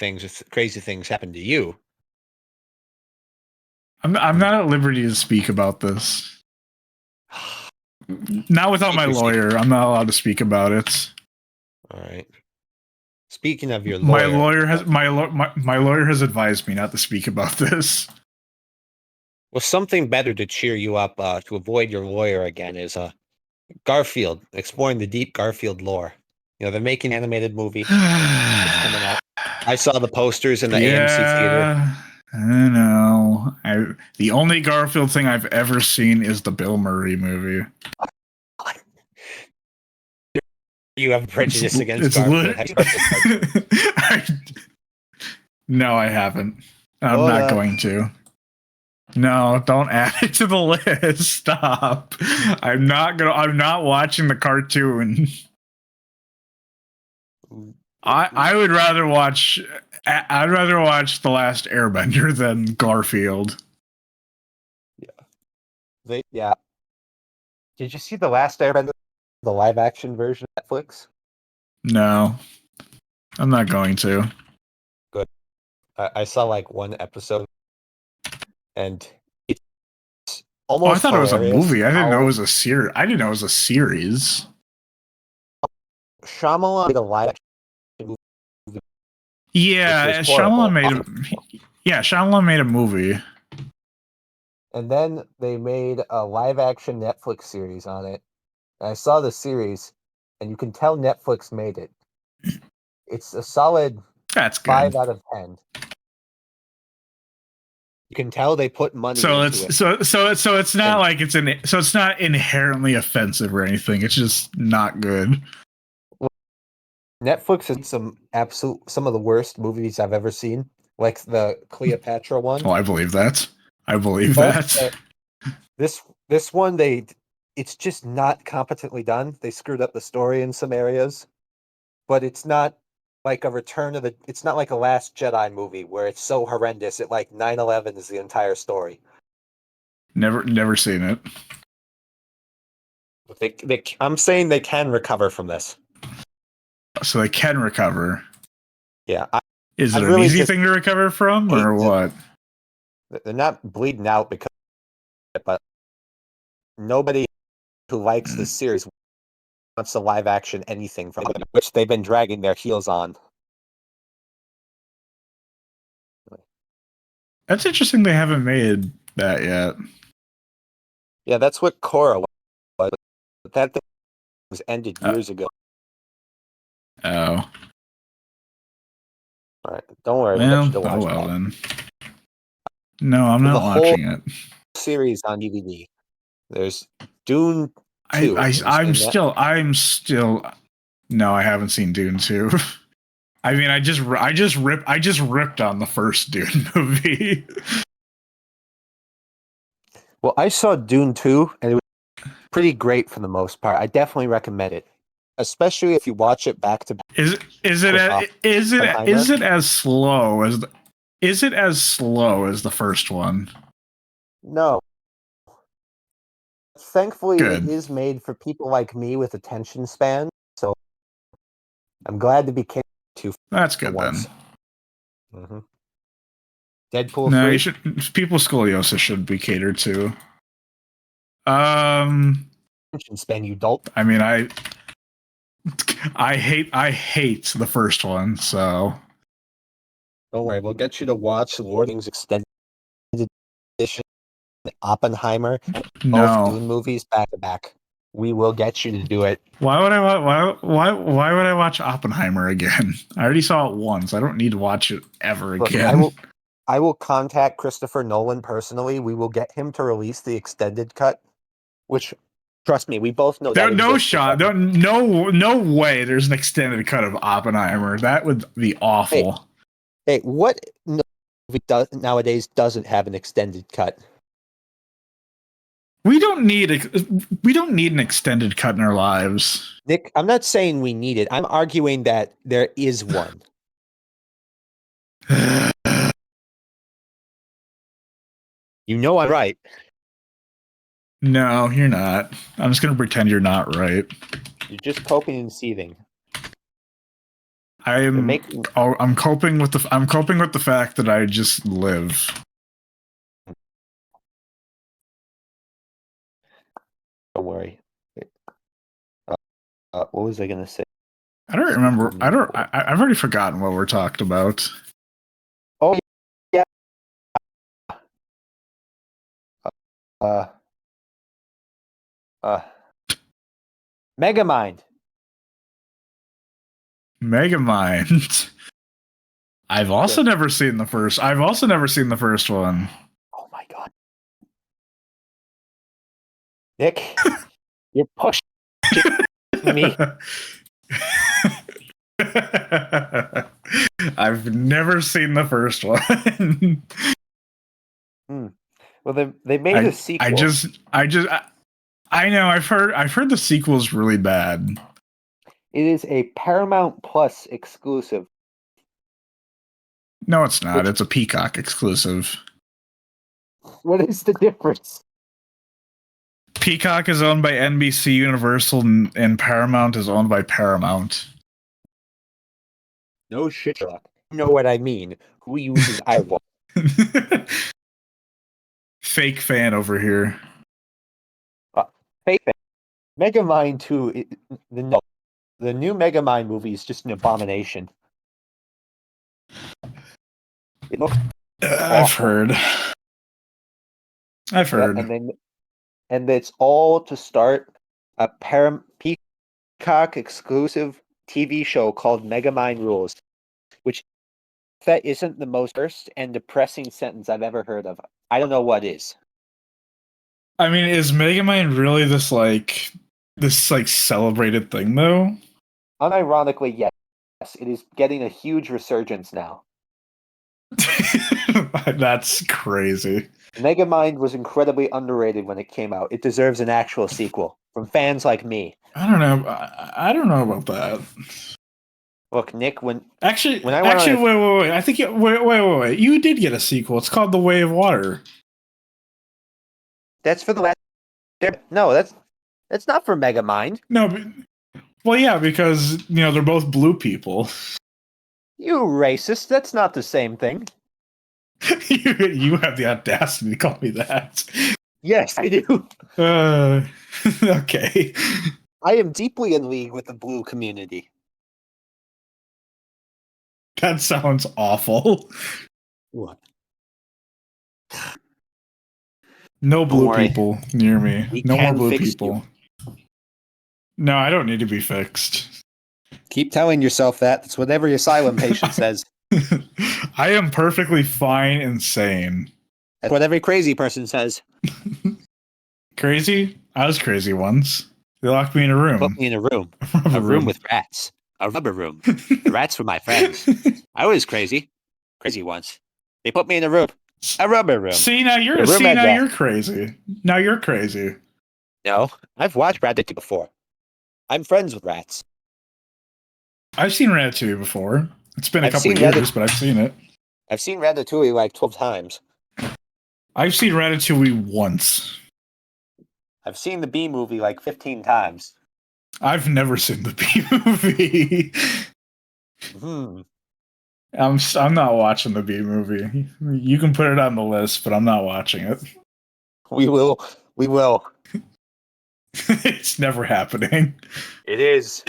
things. Crazy things happen to you. I'm not at liberty to speak about this. Not without my lawyer. I'm not allowed to speak about it. All right. Speaking of your lawyer, my lawyer has advised me not to speak about this. Well, something better to cheer you up to avoid your lawyer again is Garfield, exploring the deep Garfield lore. You know, they're making an animated movie. It's coming out. I saw the posters in the AMC theater. I don't know. The only Garfield thing I've ever seen is the Bill Murray movie. You have prejudice against Garfield. No, I haven't. I'm not going to. No, don't add it to the list. Stop. I'm not watching the cartoon. I'd rather watch The Last Airbender than Garfield. Yeah. Did you see The Last Airbender, the live action version of Netflix? No. I'm not going to. Good. I saw like one episode and it's almost I thought it was a movie. I didn't know it was a series. Shyamalan made a live action movie. Yeah, Shyamalan made a movie. And then they made a live action Netflix series on it. And I saw the series, and you can tell Netflix made it. It's a solid 5 out of 10. You can tell they put money into it. So it's not like it's not inherently offensive or anything. It's just not good. Well, Netflix has some of the worst movies I've ever seen, like the Cleopatra one. Oh, I believe that. This This one it's just not competently done. They screwed up the story in some areas, but it's not like a it's not like a Last Jedi movie where it's so horrendous. It like 9/11 is the entire story. Never seen it. I'm saying they can recover from this. So they can recover. Yeah. Is it I'm an really easy just- thing to recover from, or what? They're not bleeding out because of it, but nobody who likes this series wants to live action anything from it, which they've been dragging their heels on. That's interesting. They haven't made that yet. Yeah, that's what Korra was. But that thing was ended years ago. Oh. All right, don't worry. We'll Well, get you to watch that. then. No, I'm There's not a whole watching it. series on DVD. There's Dune 2. I'm still. No, I haven't seen Dune 2. I mean, I just ripped on the first Dune movie. Well, I saw Dune 2, and it was pretty great for the most part. I definitely recommend it, especially if you watch it back to back. Is it as slow as the first one? No. Thankfully, Good. it is made for people like me with attention span, so I'm glad to be catered to. That's good once. then. Mm-hmm. Deadpool No, 3? People scoliosis should be catered to. Attention span, you dolt. I mean, I hate the first one, so Don't worry, we'll get you to watch the Lord of the Rings Extended Edition, Oppenheimer, both no. Dune movies back to back. We will get you to do it. Why would I watch Oppenheimer again? I already saw it once. I don't need to watch it ever Look, again. I will contact Christopher Nolan personally. We will get him to release the extended cut, which, trust me, we both know that No exists. shot. No way. There's an extended cut of Oppenheimer. That would be awful. Hey, what movie nowadays doesn't have an extended cut? We don't need an extended cut in our lives. Nick, I'm not saying we need it. I'm arguing that there is one. You know I'm right. No, you're not. I'm just gonna pretend you're not right. You're just coping and seething. I'm coping with the fact that I just live. Don't worry. What was I gonna say? I don't remember. I've already forgotten what we're talking about. Oh yeah. Megamind. Megamind. I've also never seen the first one. Oh my god. Nick, you're pushing me. I've never seen the first one. Well, they made a sequel. I know. I've heard the sequel's really bad. It is a Paramount Plus exclusive. No, it's not. It's a Peacock exclusive. What is the difference? Peacock is owned by NBC Universal, and Paramount is owned by Paramount. No shit, Sherlock. You know what I mean. Who uses iWatch? Fake fan over here. Fake fan. Megamind 2, the new Megamind movie is just an abomination. It looks I've heard. And it's all to start a Peacock exclusive TV show called Megamind Rules, which if that isn't the most worst and depressing sentence I've ever heard of. I don't know what is. I mean, is Megamind really this celebrated thing though? Unironically, yes. It is getting a huge resurgence now. That's crazy. Megamind was incredibly underrated when it came out. It deserves an actual sequel from fans like me. I don't know. I don't know about that. Look, Nick, when Actually, I went on wait. I think wait. You did get a sequel. It's called The Way of Water. that's for the last. No, that's not for Megamind. No, well, yeah, because they're both blue people. You racist. That's not the same thing. you have the audacity to call me that. Yes, I do. Okay. I am deeply in league with the blue community. That sounds awful. What? No blue worry. people near me. We No more can blue fix people. No, I don't need to be fixed. Keep telling yourself that. That's what every asylum patient says. I am perfectly fine and sane. That's what every crazy person says. Crazy? I was crazy once. They locked me in a room. Put me in a room. A A room with rats. A rubber room. The rats were my friends. I was crazy. Crazy once. They put me in a room. A rubber room. See, now you're crazy. Now you're crazy. No, I've watched Ratatouille before. I'm friends with rats. I've seen Ratatouille before. It's been a I've couple seen years, but I've seen it. I've seen Ratatouille like 12 times. I've seen Ratatouille once. I've seen the Bee movie like 15 times. I've never seen the Bee movie. I'm not watching the Bee movie. You can put it on the list, but I'm not watching it. We will. It's never happening. It is.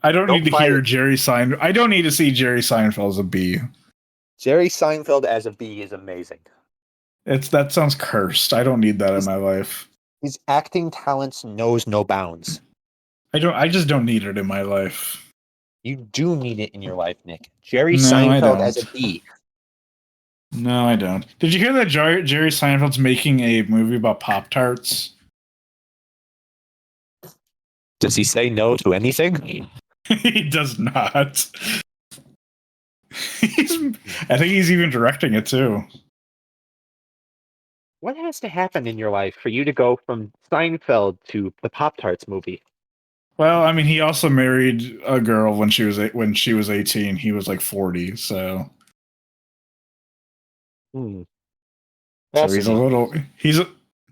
I don't need to fight hear it. Jerry Seinfeld. I don't need to see Jerry Seinfeld as a bee. Jerry Seinfeld as a bee is amazing. That sounds cursed. I don't need that in my life. His acting talents knows no bounds. I just don't need it in my life. You do need it in your life, Nick. Jerry No, I Seinfeld don't. as a bee. No, I don't. Did you hear that Jerry Seinfeld's making a movie about Pop-Tarts? Does he say no to anything? He does not. I think he's even directing it too. What has to happen in your life for you to go from Seinfeld to the Pop-Tarts movie? Well, I mean, he also married a girl when she was 18. He was like 40, so so he's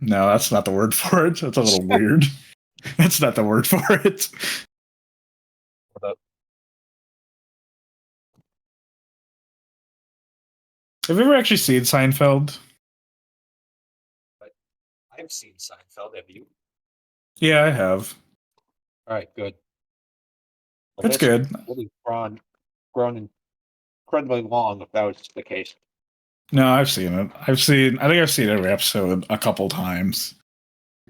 no, that's not the word for it. That's a little weird. That's not the word for it. Have you ever actually seen Seinfeld? I've seen Seinfeld. Have you? Yeah, I have. All right, good. It's good. Really grown incredibly long if that was the case. No, I've seen it. I think I've seen every episode a couple times.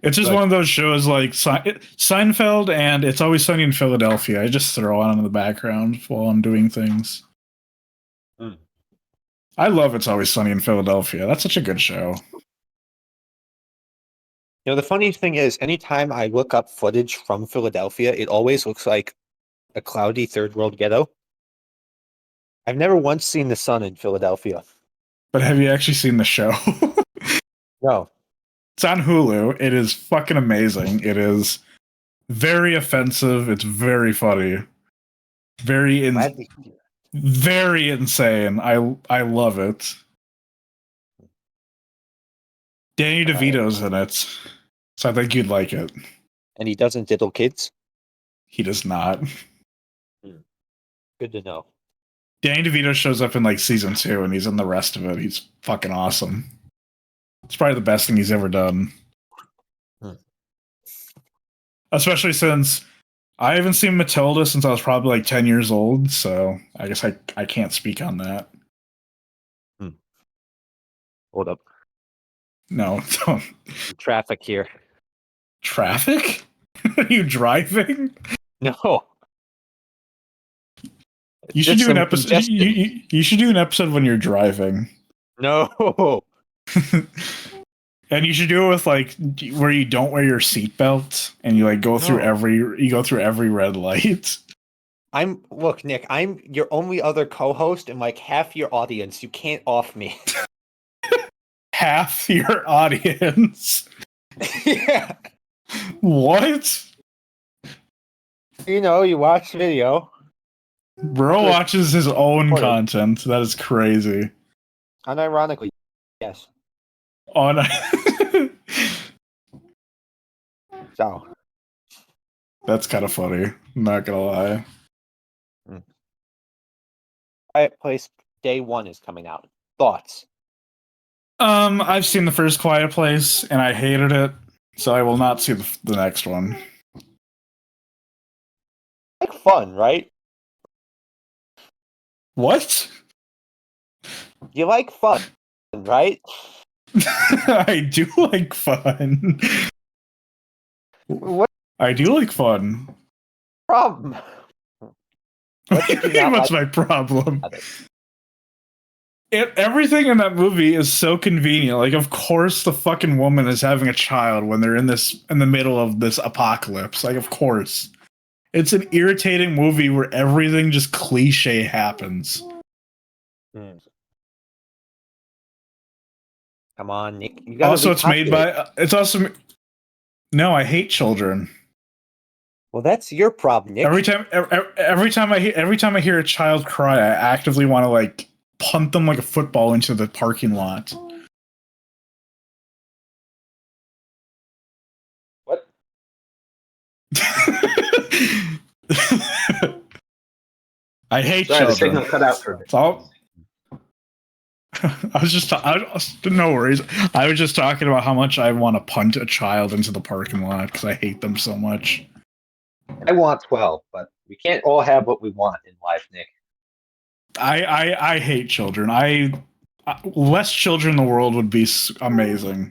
It's just Good. one of those shows like Seinfeld and It's Always Sunny in Philadelphia. I just throw on in the background while I'm doing things. I love It's Always Sunny in Philadelphia. That's such a good show. The funny thing is, anytime I look up footage from Philadelphia, it always looks like a cloudy third world ghetto. I've never once seen the sun in Philadelphia. But have you actually seen the show? No. It's on Hulu. It is fucking amazing. It is very offensive. It's very funny. Very insane. I love it. Danny DeVito's in it, so I think you'd like it. And he doesn't diddle kids? He does not. Good to know. Danny DeVito shows up in like season 2, and he's in the rest of it. He's fucking awesome. It's probably the best thing he's ever done. Especially since I haven't seen Matilda since I was probably like 10 years old, so I guess I can't speak on that. Hold up. No, don't. Traffic here. Traffic? Are you driving? No. You should do an episode. You should do an episode when you're driving. No. And you should do it with like where you don't wear your seatbelt and you like go through every red light. Look, Nick, I'm your only other co-host and like half your audience. You can't off me. half your audience. Yeah. What? You watch video. Bro watches his own content. That is crazy. Unironically, yes. On So. That's kind of funny. I'm not gonna lie. Quiet Place Day 1 is coming out. Thoughts? I've seen the first Quiet Place and I hated it, so I will not see the next one. Like fun, right? What? You like fun, right? I do like fun. What I do like fun. problem? What did you not What's like my problem? about it? Everything in that movie is so convenient. Like, of course, the fucking woman is having a child when they're in the middle of this apocalypse. Like, of course, it's an irritating movie where everything just cliche happens. Come on, Nick. You gotta Also, it's made repopulate. by. It's also. No, I hate children. Well, that's your problem, Nick. Every time I hear a child cry, I actively want to like punt them like a football into the parking lot. What? I hate Sorry, the children. signal cut out for a bit. No worries. I was just talking about how much I want to punt a child into the parking lot because I hate them so much. I want 12, but we can't all have what we want in life, Nick. I hate children. Less children in the world would be amazing.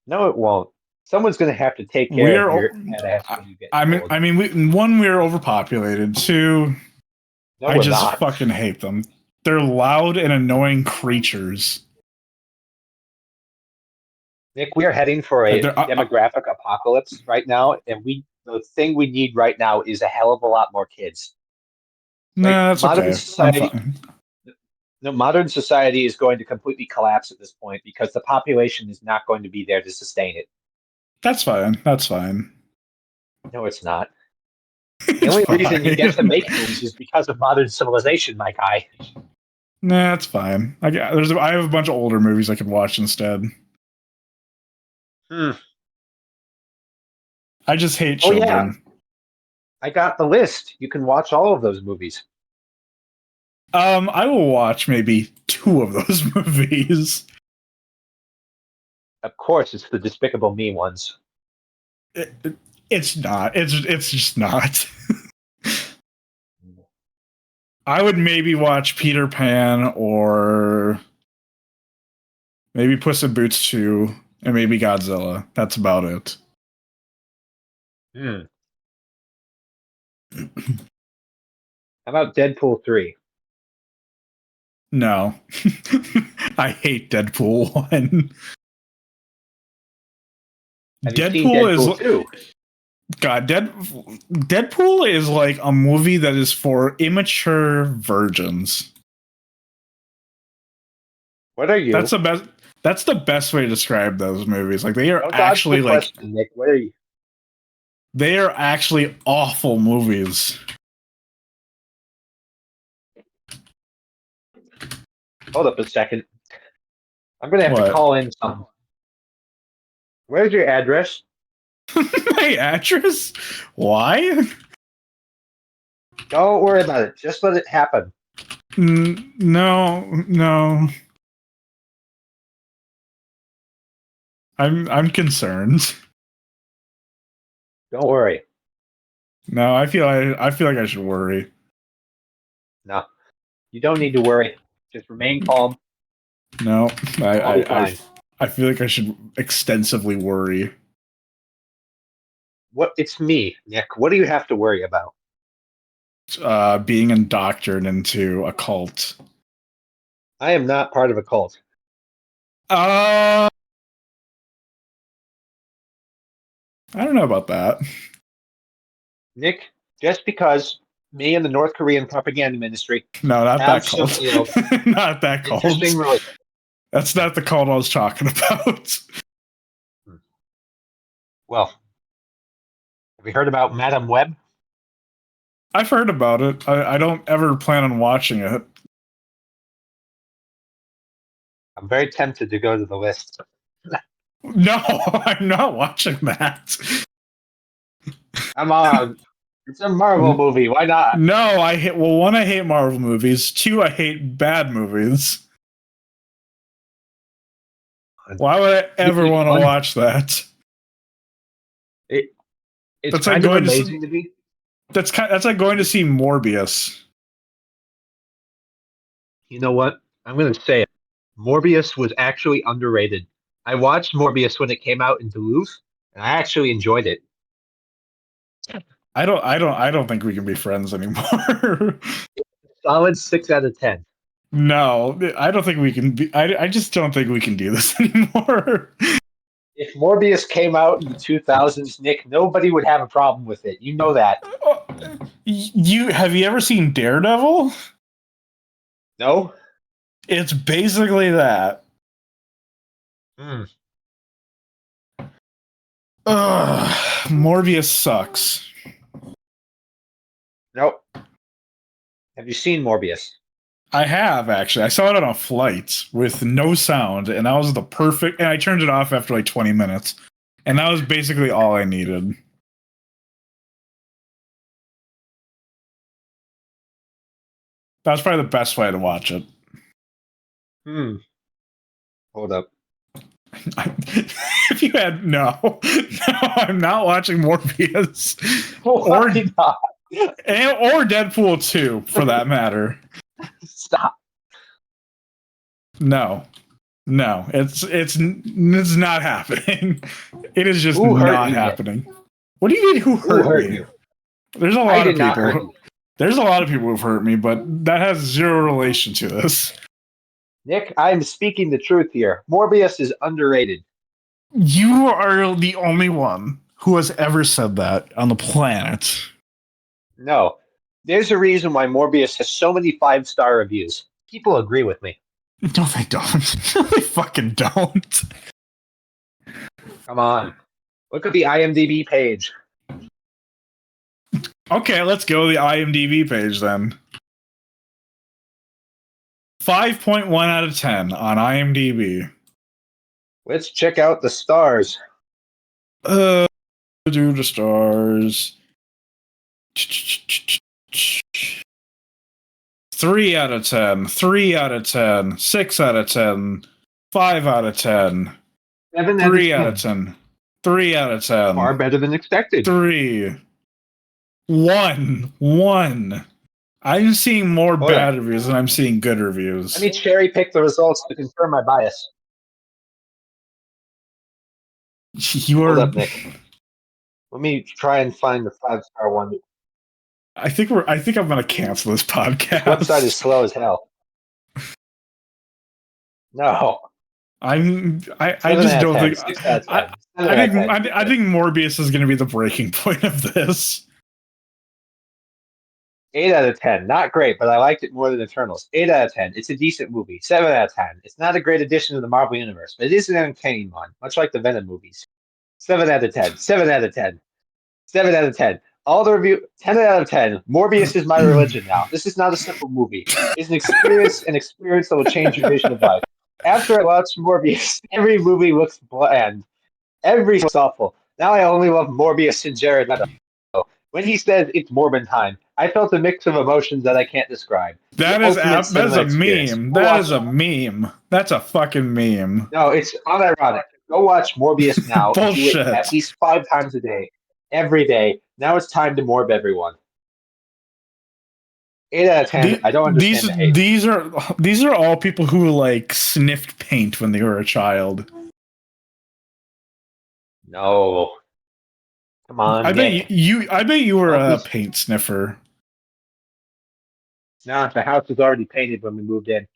No, it won't. Someone's going to have to take care of your head when you get old. I mean, one, we're overpopulated. Two, No, I we're just not. fucking hate them. They're loud and annoying creatures. Nick, we are heading for a demographic apocalypse right now, and the thing we need right now is a hell of a lot more kids. Nah, that's modern okay. society, modern society is going to completely collapse at this point because the population is not going to be there to sustain it. That's fine. That's fine. No, it's not. The only reason you get to make movies is because of modern civilization, my guy. Nah, that's fine. I have a bunch of older movies I could watch instead. I just hate children. Yeah. I got the list. You can watch all of those movies. I will watch maybe 2 of those movies. Of course, it's the Despicable Me ones. It's not. It's just not. I would maybe watch Peter Pan or maybe Puss in Boots 2 and maybe Godzilla. That's about it. How about Deadpool 3? No. I hate Deadpool 1. Deadpool 2? God, Deadpool is like a movie that is for immature virgins. What are you? That's the best way to describe those movies. Like they are actually Nick, what are you? They are actually awful movies. Hold up a second. I'm gonna have to call in some. Where's your address? My address? Why? Don't worry about it. Just let it happen. No. I'm concerned. Don't worry. No, I feel like I should worry. No, you don't need to worry. Just remain calm. No, I feel like I should extensively worry. What? It's me, Nick. What do you have to worry about? Being indoctrinated into a cult. I am not part of a cult. I don't know about that. Nick, just because me and the North Korean propaganda ministry. No, not that cult. Not that cult. That's not the cult I was talking about. Well, have you heard about Madam Web? I've heard about it. I don't ever plan on watching it. I'm very tempted to go to the list. No, I'm not watching that. Come on. It's a Marvel movie. Why not? No, I hate. Well, one, I hate Marvel movies. Two, I hate bad movies. Why would I ever want to watch that? It's That's kind like of going amazing to me. That's like going to see Morbius. You know what? I'm going to say it. Morbius was actually underrated. I watched Morbius when it came out in Duluth, and I actually enjoyed it. I don't think we can be friends anymore. Solid 6 out of 10. No, I don't think we can be. I just don't think we can do this anymore. If Morbius came out in the 2000s, Nick, nobody would have a problem with it. You know that. Have you ever seen Daredevil? No? It's basically that. Mm. Ugh, Morbius sucks. Nope. Have you seen Morbius? I have, actually. I saw it on a flight with no sound, and that was the perfect. And I turned it off after like 20 minutes, and that was basically all I needed. That was probably the best way to watch it. Hold up. If you had no, I'm not watching Morbius Why not? or Deadpool 2 for that matter. Stop. No, it's not happening. It is just not happening. What do you mean? Who hurt me? You? There's a lot of people. There's a lot of people who've hurt me, but that has zero relation to this. Nick, I'm speaking the truth here. Morbius is underrated. You are the only one who has ever said that on the planet. No. There's a reason why Morbius has so many 5-star reviews. People agree with me. No, they don't. No, they fucking don't. Come on. Look at the IMDb page. Okay, let's go to the IMDb page then. 5.1 out of 10 on IMDb. Let's check out the stars. Do the stars. 3 out of 10. 3 out of 10. 6 out of 10. 5 out of 10. 3 out of 10. 3 out of 10. Far better than expected. 3. 1. I'm seeing more bad reviews than I'm seeing good reviews. Let me cherry pick the results to confirm my bias. Hold up, Nick. Let me try and find the 5-star one. I think I'm gonna cancel this podcast. Website is slow as hell. No. I just don't think. I think Morbius is going to be the breaking point of this. 8 out of 10. Not great, but I liked it more than Eternals. 8 out of 10. It's a decent movie. 7 out of 10. It's not a great addition to the Marvel Universe, but it is an entertaining one, much like the Venom movies. 7 out of 10. 7 out of 10. 7 out of 10. All the review, 10 out of 10. Morbius is my religion now. This is not a simple movie. It's an experience that will change your vision of life. After I watched Morbius, every movie looks bland. Every looks awful. Now I only love Morbius and Jared Leto. When he said it's Morbin time, I felt a mix of emotions that I can't describe. That is a meme. That is a meme. That's a fucking meme. No, it's unironic. Go watch Morbius now. Bullshit. And do it at least 5 times a day. Every day. Now it's time to morb everyone. 8 out of 10. I don't understand the hate. These are all people who like sniffed paint when they were a child. No. Come on. I bet you were a paint sniffer. No, the house was already painted when we moved in.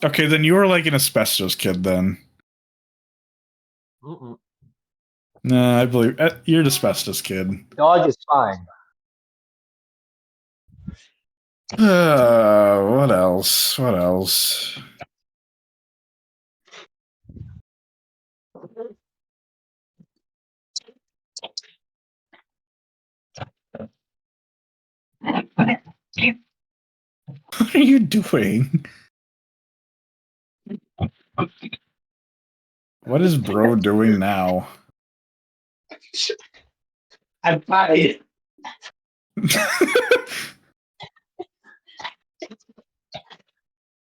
Okay, then you were like an asbestos kid then. Mm-mm. No, I believe you're an asbestos kid. Dog is fine. What else? What are you doing? What is bro doing now? I'm fine.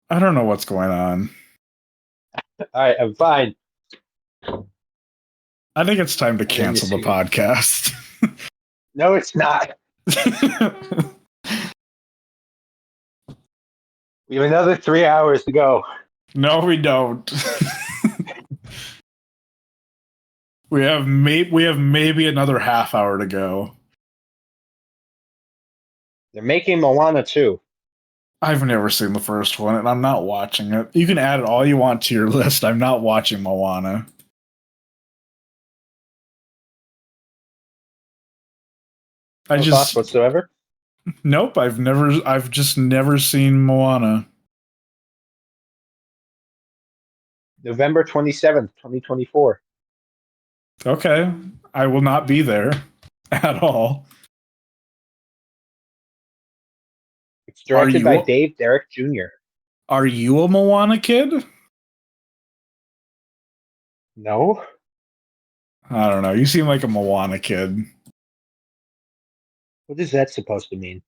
I don't know what's going on. All right, I'm fine. I think it's time to And then you cancel the see- podcast. No, it's not. We have another 3 hours to go. No, we don't. we have maybe another half hour to go. They're making Moana 2. I've never seen the first one, and I'm not watching it. You can add it all you want to your list. I'm not watching Moana. No thoughts whatsoever. Nope. I've just never seen Moana. November 27th, 2024. Okay, I will not be there at all. It's directed you- by Dave Derrick Jr. Are you a Moana kid? No? I don't know. You seem like a Moana kid. What is that supposed to mean?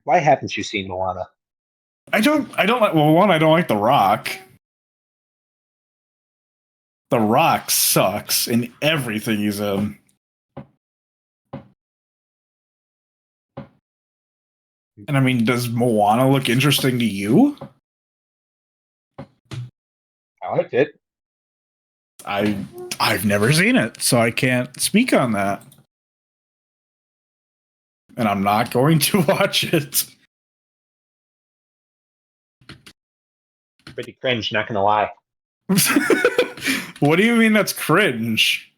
Why haven't you seen Moana? I don't like, well, one, I don't like The Rock. The Rock sucks in everything he's in. And I mean, does Moana look interesting to you? I liked it. I've never seen it, so I can't speak on that. And I'm not going to watch it. Pretty cringe, not gonna lie. What do you mean that's cringe?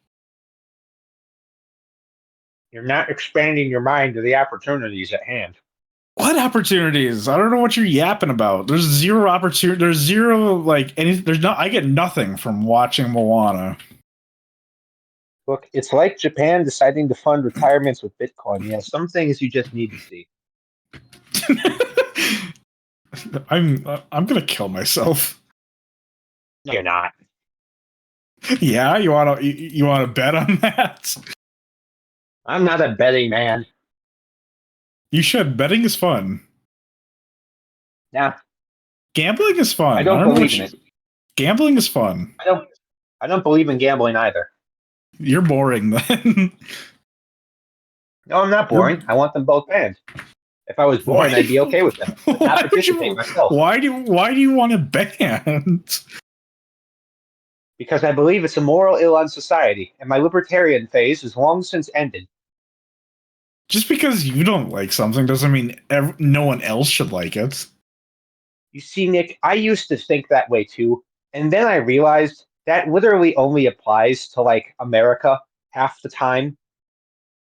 You're not expanding your mind to the opportunities at hand. What opportunities? I don't know what you're yapping about. There's zero opportunity. There's zero, like, anything. There's no, I get nothing from watching Moana. Look, it's like Japan deciding to fund retirements with Bitcoin. Yeah, some things you just need to see. I'm gonna kill myself. No, you're not. Yeah, you wanna bet on that? I'm not a betting man. You should. Betting is fun. Nah, Gambling is fun. I don't know believe what in it. Gambling is fun. I don't believe in gambling either. You're boring then. No, I'm not boring. I want them both banned. If I was boring, I'd be okay with them. But not participate myself. Why do you want it banned? Because I believe it's a moral ill on society, and my libertarian phase has long since ended. Just because you don't like something doesn't mean no one else should like it. You see, Nick, I used to think that way too, and then I realized that literally only applies to like America half the time.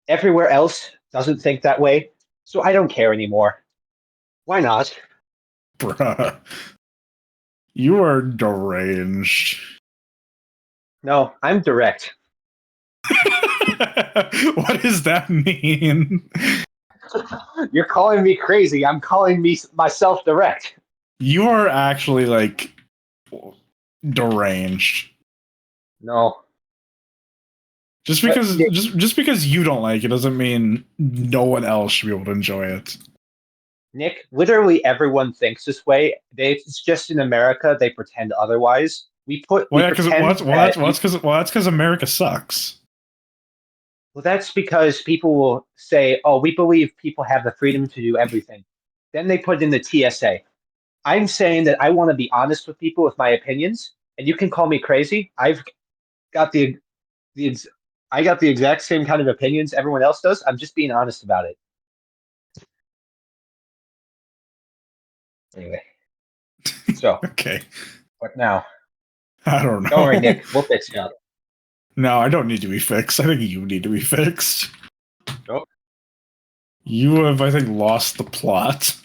Everywhere else doesn't think that way, so I don't care anymore. Why not? Bruh. You are deranged. No, I'm direct. What does that mean? You're calling me crazy. I'm calling myself direct. You are actually like deranged. No. Just because you don't like it doesn't mean no one else should be able to enjoy it. Nick, literally everyone thinks this way. It's just in America they pretend otherwise. That's because America sucks. Well, that's because people will say, "Oh, we believe people have the freedom to do everything." Then they put in the TSA. I'm saying that I want to be honest with people with my opinions, and you can call me crazy. I've got the I got the exact same kind of opinions everyone else does. I'm just being honest about it. Anyway, so Okay. what now? I don't know. Don't worry, Nick. We'll fix it up. No, I don't need to be fixed. I think you need to be fixed. Oh. You have, I think, lost the plot.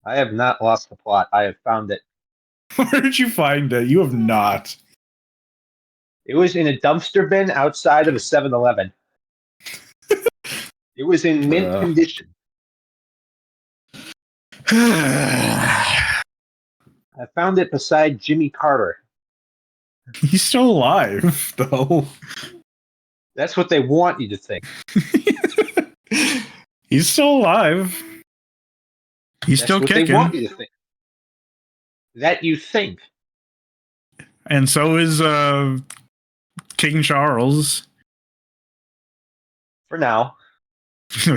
I have not lost the plot. I have found it. Where did you find it? You have not. It was in a dumpster bin outside of a 7-Eleven. It was in mint condition. I found it beside Jimmy Carter. He's still alive, though. That's what they want you to think. He's still alive. He's That's still what kicking. they want you to think. That you think. And so is King Charles. For now.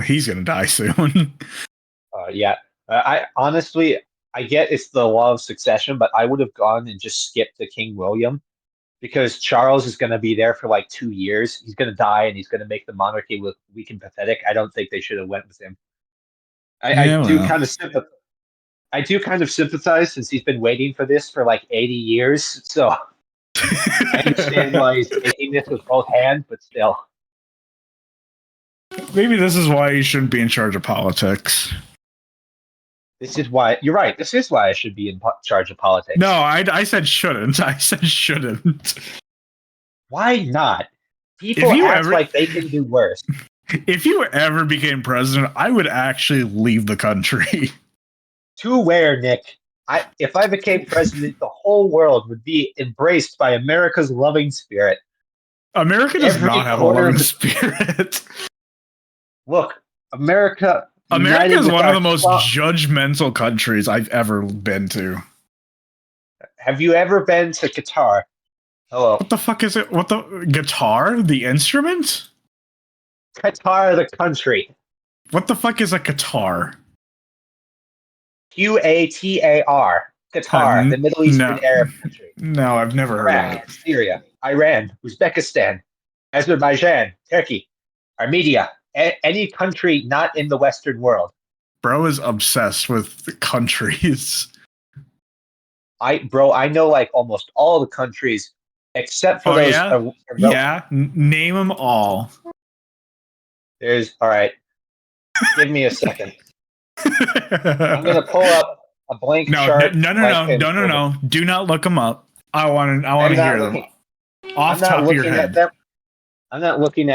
He's gonna die soon. Yeah. I honestly, I get it's the law of succession, but I would have gone and just skipped to King William because Charles is going to be there for like 2 years. He's going to die and he's going to make the monarchy look weak and pathetic. I don't think they should have went with him. I do well. kind of sympathize. I do kind of sympathize since he's been waiting for this for like 80 years. So I understand why he's taking this with both hands, but still. Maybe this is why he shouldn't be in charge of politics. This is why you're right. This is why I should be in charge of politics. No, I said shouldn't. I said shouldn't. Why not? People act like they can do worse. If you ever became president, I would actually leave the country. To where, Nick? If I became president, the whole world would be embraced by America's loving spirit. America does not have a loving spirit. Look, America is one of the most judgmental countries I've ever been to. Have you ever been to Qatar? Hello. What the fuck is it? What the guitar? The instrument? Qatar, the country. What the fuck is a Qatar? Qatar. Qatar, the Middle Eastern Arab country. No, I've never heard of it. Syria, Iran, Uzbekistan, Azerbaijan, Turkey, Armenia, any country not in the Western world. Bro is obsessed with countries. I know like almost all the countries except for those. Yeah? Name them all. All right. Give me a second. I'm gonna pull up a blank chart. No. Do not look them up. I want to hear them off top of your head. I'm not looking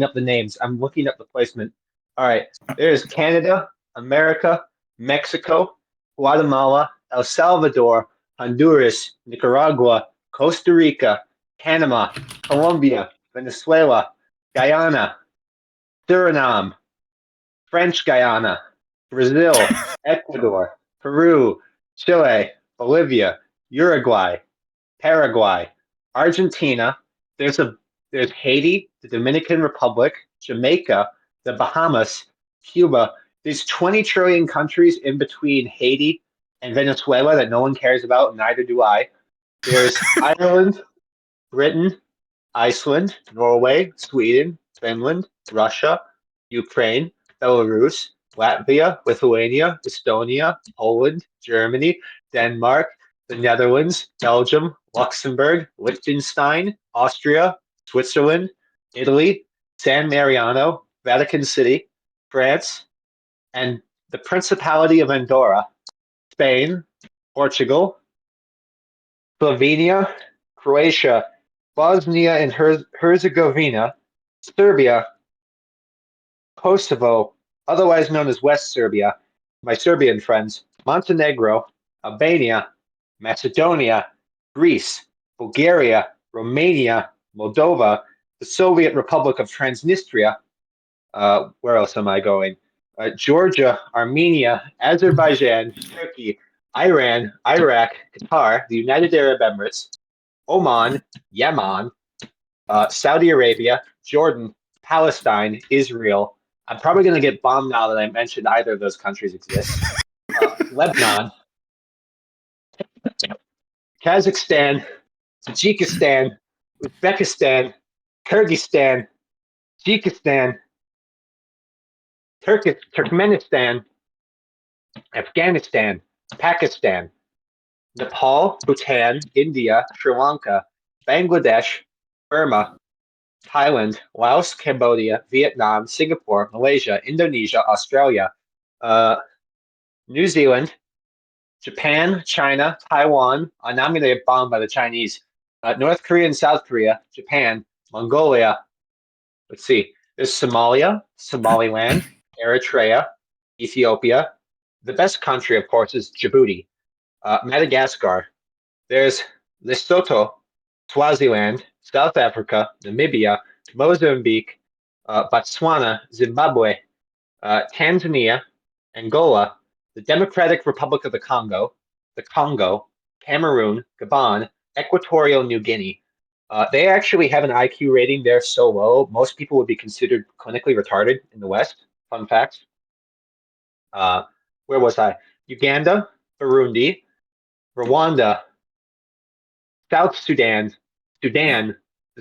up the names. I'm looking up the placement. All right. There's Canada, America, Mexico, Guatemala, El Salvador, Honduras, Nicaragua, Costa Rica, Panama, Colombia, Venezuela, Guyana, Suriname, French Guyana, Brazil, Ecuador, Peru, Chile, Bolivia, Uruguay, Paraguay, Argentina. There's Haiti, the Dominican Republic, Jamaica, the Bahamas, Cuba. There's 20 trillion countries in between Haiti and Venezuela that no one cares about, and neither do I. There's Ireland, Britain, Iceland, Norway, Sweden, Finland, Russia, Ukraine, Belarus, Latvia, Lithuania, Estonia, Poland, Germany, Denmark, the Netherlands, Belgium, Luxembourg, Liechtenstein, Austria, Switzerland, Italy, San Marino, Vatican City, France, and the Principality of Andorra, Spain, Portugal, Slovenia, Croatia, Bosnia and Herzegovina, Serbia, Kosovo, otherwise known as West Serbia, my Serbian friends, Montenegro, Albania, Macedonia, Greece, Bulgaria, Romania, Moldova, the Soviet Republic of Transnistria. Where else am I going? Georgia, Armenia, Azerbaijan, Turkey, Iran, Iraq, Qatar, the United Arab Emirates, Oman, Yemen, Saudi Arabia, Jordan, Palestine, Israel. I'm probably going to get bombed now that I mentioned either of those countries exist. Lebanon, Kazakhstan, Tajikistan, Uzbekistan, Kyrgyzstan, Tajikistan, Turkmenistan, Afghanistan, Pakistan, Nepal, Bhutan, India, Sri Lanka, Bangladesh, Burma, Thailand, Laos, Cambodia, Vietnam, Singapore, Malaysia, Indonesia, Australia, New Zealand, Japan, China, Taiwan. Now I'm going to get bombed by the Chinese. North Korea and South Korea, Japan, Mongolia. Let's see. There's Somalia, Somaliland, Eritrea, Ethiopia. The best country, of course, is Djibouti. Madagascar. There's Lesotho, Swaziland, South Africa, Namibia, Mozambique, Botswana, Zimbabwe, Tanzania, Angola, the Democratic Republic of the Congo, Cameroon, Gabon, Equatorial New Guinea. They actually have an IQ rating there so low, most people would be considered clinically retarded in the West. Fun fact. Where was I? Uganda, Burundi, Rwanda, South Sudan, the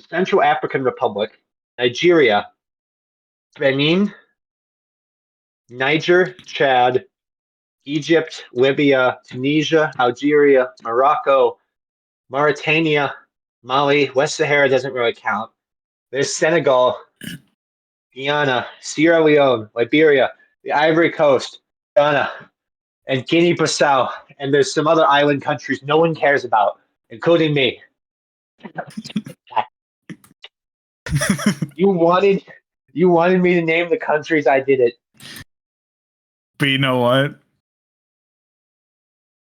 Central African Republic, Nigeria, Benin, Niger, Chad, Egypt, Libya, Tunisia, Algeria, Morocco, Mauritania, Mali, West Sahara doesn't really count. There's Senegal, Guyana, Sierra Leone, Liberia, the Ivory Coast, Ghana, and Guinea-Bissau. And there's some other island countries no one cares about, including me. You wanted me to name the countries, I did it. But you know what?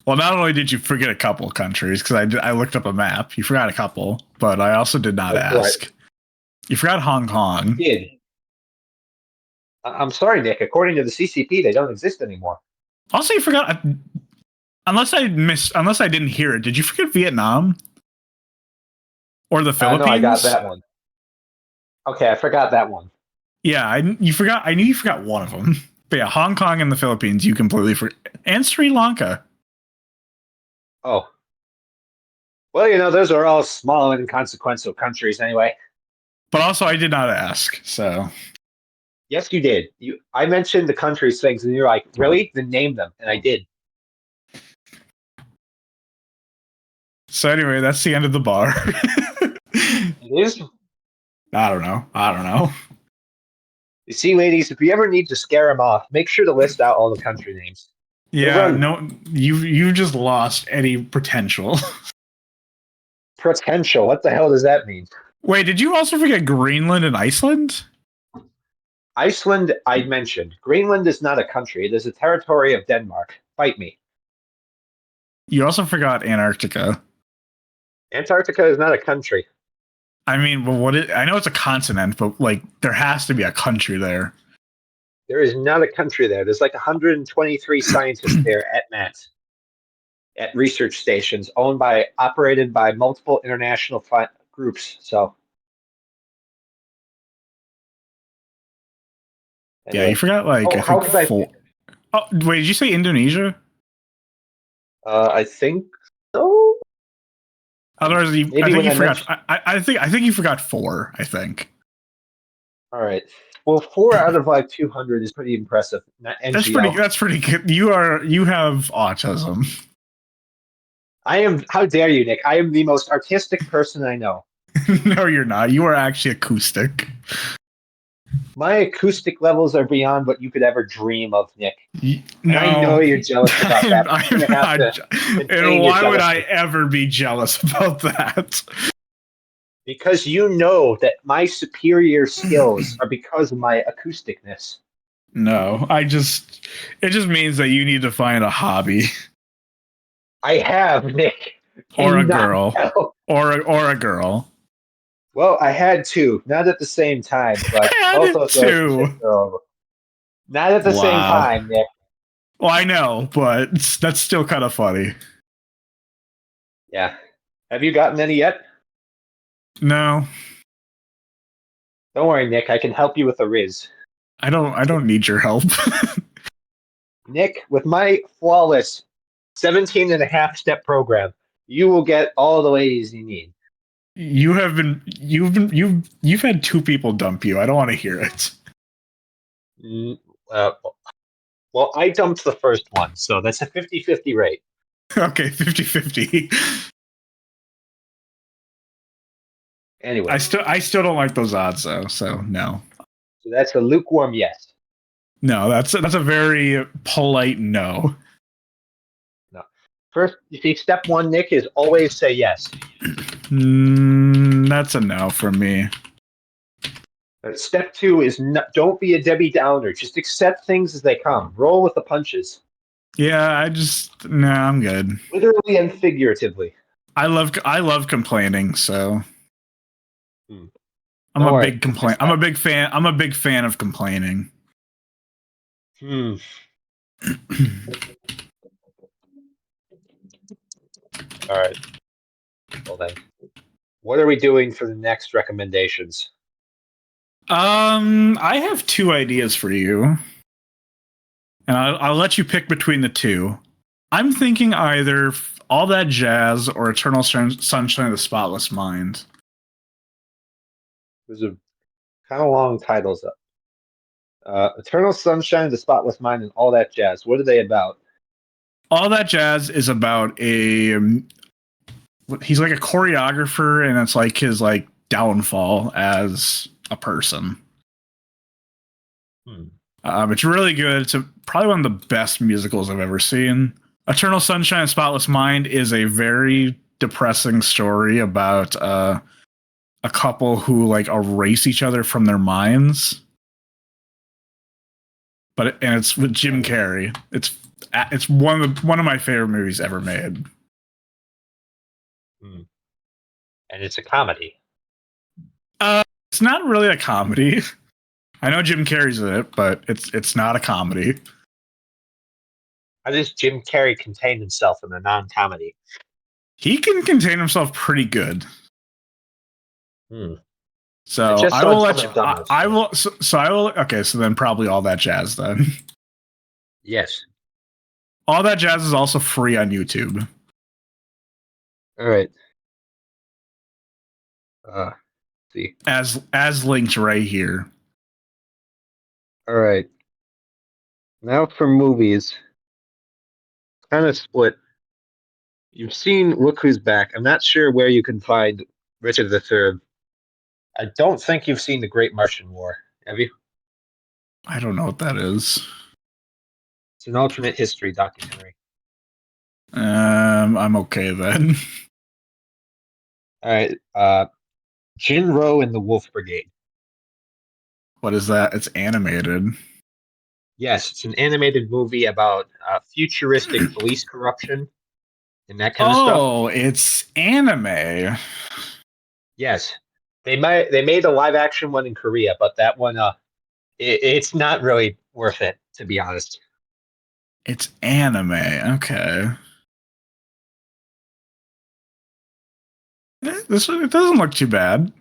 Well, not only did you forget a couple of countries, because I looked up a map. You forgot a couple, but I also did not ask. Right. You forgot Hong Kong. I did. I'm sorry, Nick. According to the CCP, they don't exist anymore. Also, you forgot. Unless I didn't hear it. Did you forget Vietnam? Or the Philippines? No, I got that one. Okay, I forgot that one. Yeah, I knew you forgot one of them. But yeah, Hong Kong and the Philippines, you completely forgot. And Sri Lanka. Oh. Well, those are all small and inconsequential countries anyway. But also, I did not ask, so. Yes, you did. I mentioned the countries things, and you're like, really? Then name them. And I did. So anyway, that's the end of the bar. It is? I don't know. You see, ladies, if you ever need to scare them off, make sure to list out all the country names. Yeah, no, you just lost any potential. Potential? What the hell does that mean? Wait, did you also forget Greenland and Iceland? Iceland, I mentioned. Greenland is not a country. It is a territory of Denmark. Fight me. You also forgot Antarctica. Antarctica is not a country. I mean, but I know it's a continent, but there has to be a country there. There is not a country there. There's 123 scientists there at research stations operated by multiple international groups. So, anyway. Yeah, you forgot I think 4. Oh, wait, did you say Indonesia? I think so. Otherwise, I think you forgot. I think you forgot 4. I think. All right. Well, 4 out of 200 is pretty impressive. NGL. That's pretty good. You have autism. I am. How dare you, Nick? I am the most artistic person I know. No, you're not. You are actually acoustic. My acoustic levels are beyond what you could ever dream of, Nick. No, I know you're jealous about that. And why would I ever be jealous about that? Because you know that my superior skills are because of my acousticness. No, it just means that you need to find a hobby. I have, Nick. Or a girl. Or a girl. Well, I had 2, not at the same time, but both of those are over. Not at the same time, Nick. Well, I know, but that's still kind of funny. Yeah. Have you gotten any yet? No. Don't worry, Nick. I can help you with a Riz. I don't need your help. Nick, with my flawless 17.5-step program, you will get all the ladies you need. You've had 2 people dump you. I don't want to hear it. Well, I dumped the first one, so that's a 50-50 rate. Okay, 50-50. Anyway. I still don't like those odds though, so no. So that's a lukewarm yes. No, that's a very polite no. No. First, you see, step one, Nick, is always say yes. That's a no for me. Step two is don't be a Debbie Downer. Just accept things as they come. Roll with the punches. Yeah, I'm good. Literally and figuratively. I love complaining, so I'm Don't a worry. big complain. I'm a big fan of complaining. Hmm. All right. Well then, what are we doing for the next recommendations? I have two ideas for you, and I'll let you pick between the two. I'm thinking either All That Jazz or Eternal Sunshine of the Spotless Mind. Those are kind of long titles. Eternal Sunshine of the Spotless Mind and All That Jazz. What are they about? All That Jazz is about he's like a choreographer, and it's like his like downfall as a person. It's really good. It's probably one of the best musicals I've ever seen. Eternal Sunshine of Spotless Mind is a very depressing story about a couple who like erase each other from their minds. And it's with Jim Carrey. It's one of my favorite movies ever made. And it's a comedy. It's not really a comedy. I know Jim Carrey's in it, but it's not a comedy. How does Jim Carrey contain himself in a non-comedy? He can contain himself pretty good. So I will let you. I will. So I will. Okay, so then probably All That Jazz then. Yes. All That Jazz is also free on YouTube. All right. See. As linked right here. All right. Now for movies. Kind of split. You've seen Look Who's Back. I'm not sure where you can find Richard III. I don't think you've seen The Great Martian War. Have you? I don't know what that is. It's an alternate history documentary. I'm okay then. All right. Jin-Roh and the Wolf Brigade. What is that? It's animated. Yes, it's an animated movie about futuristic police corruption and that kind of stuff. Oh, it's anime. Yes, they made a live action one in Korea, but that one it's not really worth it, to be honest. It's anime. Okay. It doesn't look too bad.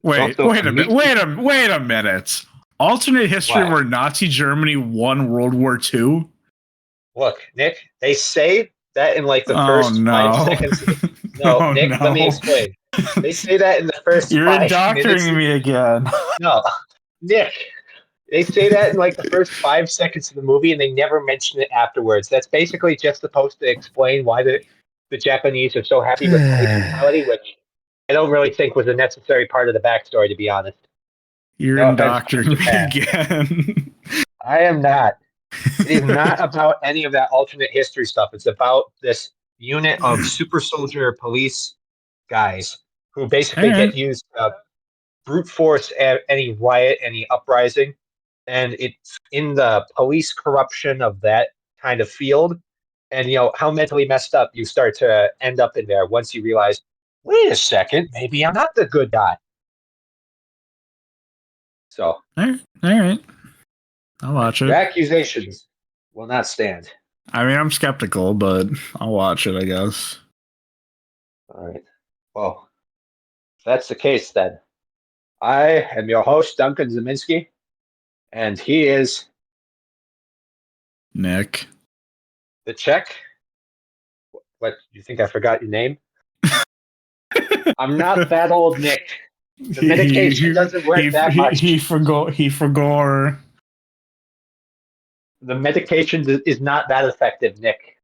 Wait a minute. Alternate history where Nazi Germany won World War II? Look, Nick, they say that in like the first 5 seconds. No, Nick, let me explain. They say that in the first You're 5 indoctrinating me again. No, Nick, they say that in like the first 5 seconds of the movie and they never mention it afterwards. That's basically just supposed to explain why the Japanese are so happy with police brutality, which I don't really think was a necessary part of the backstory, to be honest. You're indoctrinating me again. I am not. It is not about any of that alternate history stuff. It's about this unit of super soldier police guys who basically get used to brute force any riot, any uprising. And it's in the police corruption of that kind of field. And, how mentally messed up you start to end up in there once you realize, wait a second, maybe I'm not the good guy. So. All right. I'll watch it. Your accusations will not stand. I mean, I'm skeptical, but I'll watch it, I guess. All right. Well, if that's the case, then I am your host, Duncan Zeminski, and he is Nick. the Czech. What, you think I forgot your name? I'm not that old, Nick. The medication doesn't work that much. He forgot. The medication is not that effective, Nick.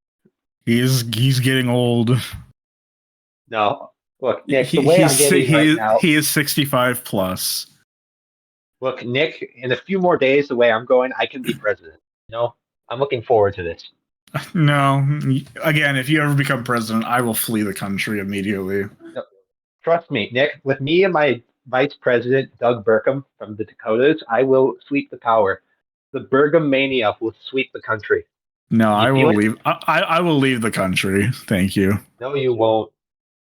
He's getting old. No. Look, Nick, the way I'm getting right now... He is 65 plus. Look, Nick, in a few more days, the way I'm going, I can be president. I'm looking forward to this. No. Again, if you ever become president, I will flee the country immediately. No, trust me, Nick. With me and my vice president, Doug Burkham from the Dakotas, I will sweep the power. The Burgham mania will sweep the country. No, Can you I feel will it? leave. I will leave the country. Thank you. No, you won't.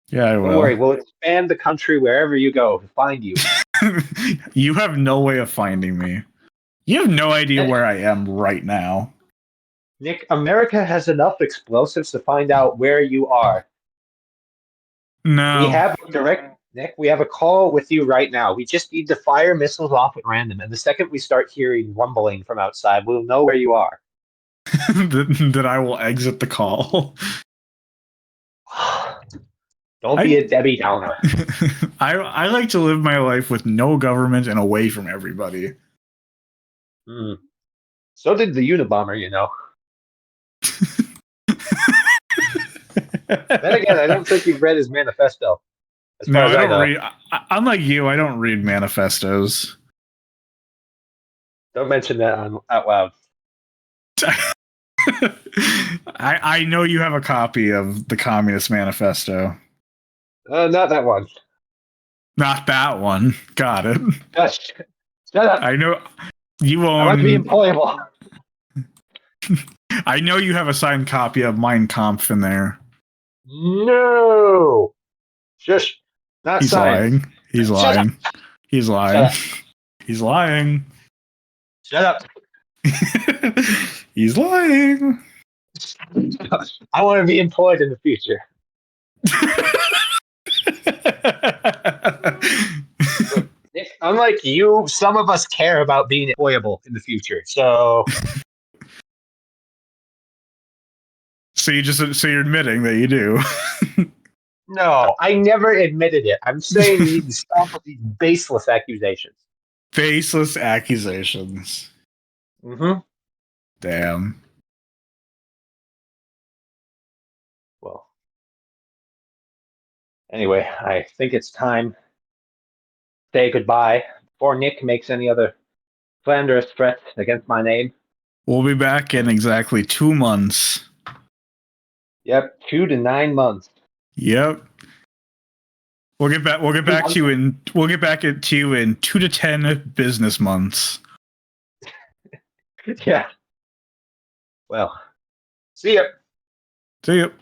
Yeah, I Don't will. worry. We'll expand the country wherever you go to find you. You have no way of finding me. You have no idea where I am right now. Nick, America has enough explosives to find out where you are. No. We have a direct, Nick, we have a call with you right now. We just need to fire missiles off at random. And the second we start hearing rumbling from outside, we'll know where you are. that I will exit the call. Don't be a Debbie Downer. I like to live my life with no government and away from everybody. So did the Unabomber, you know. Then again, I don't think you've read his manifesto. As far as I know. read. Unlike you, I don't read manifestos. Don't mention that out loud. I know you have a copy of the Communist Manifesto. Not that one. Not that one. Got it. Shut up. I know you own. I want to be employable. I know you have a signed copy of Mein Kampf in there. No. Shush. Not He's signed. lying. He's Shut lying. He's lying. up. He's lying. Shut up. He's lying. I want to be employed in the future. Nick, unlike you, some of us care about being employable in the future. So you're admitting that you do. no, I never admitted it. I'm saying you need to stop with these baseless accusations. Baseless accusations. Mm-hmm. Damn. Well, anyway, I think it's time to say goodbye before Nick makes any other slanderous threats against my name. We'll be back in exactly 2 months. Yep, 2 to 9 months. Yep. We'll get back to you in 2 to 10 business months. Yeah. Well, see ya. See you.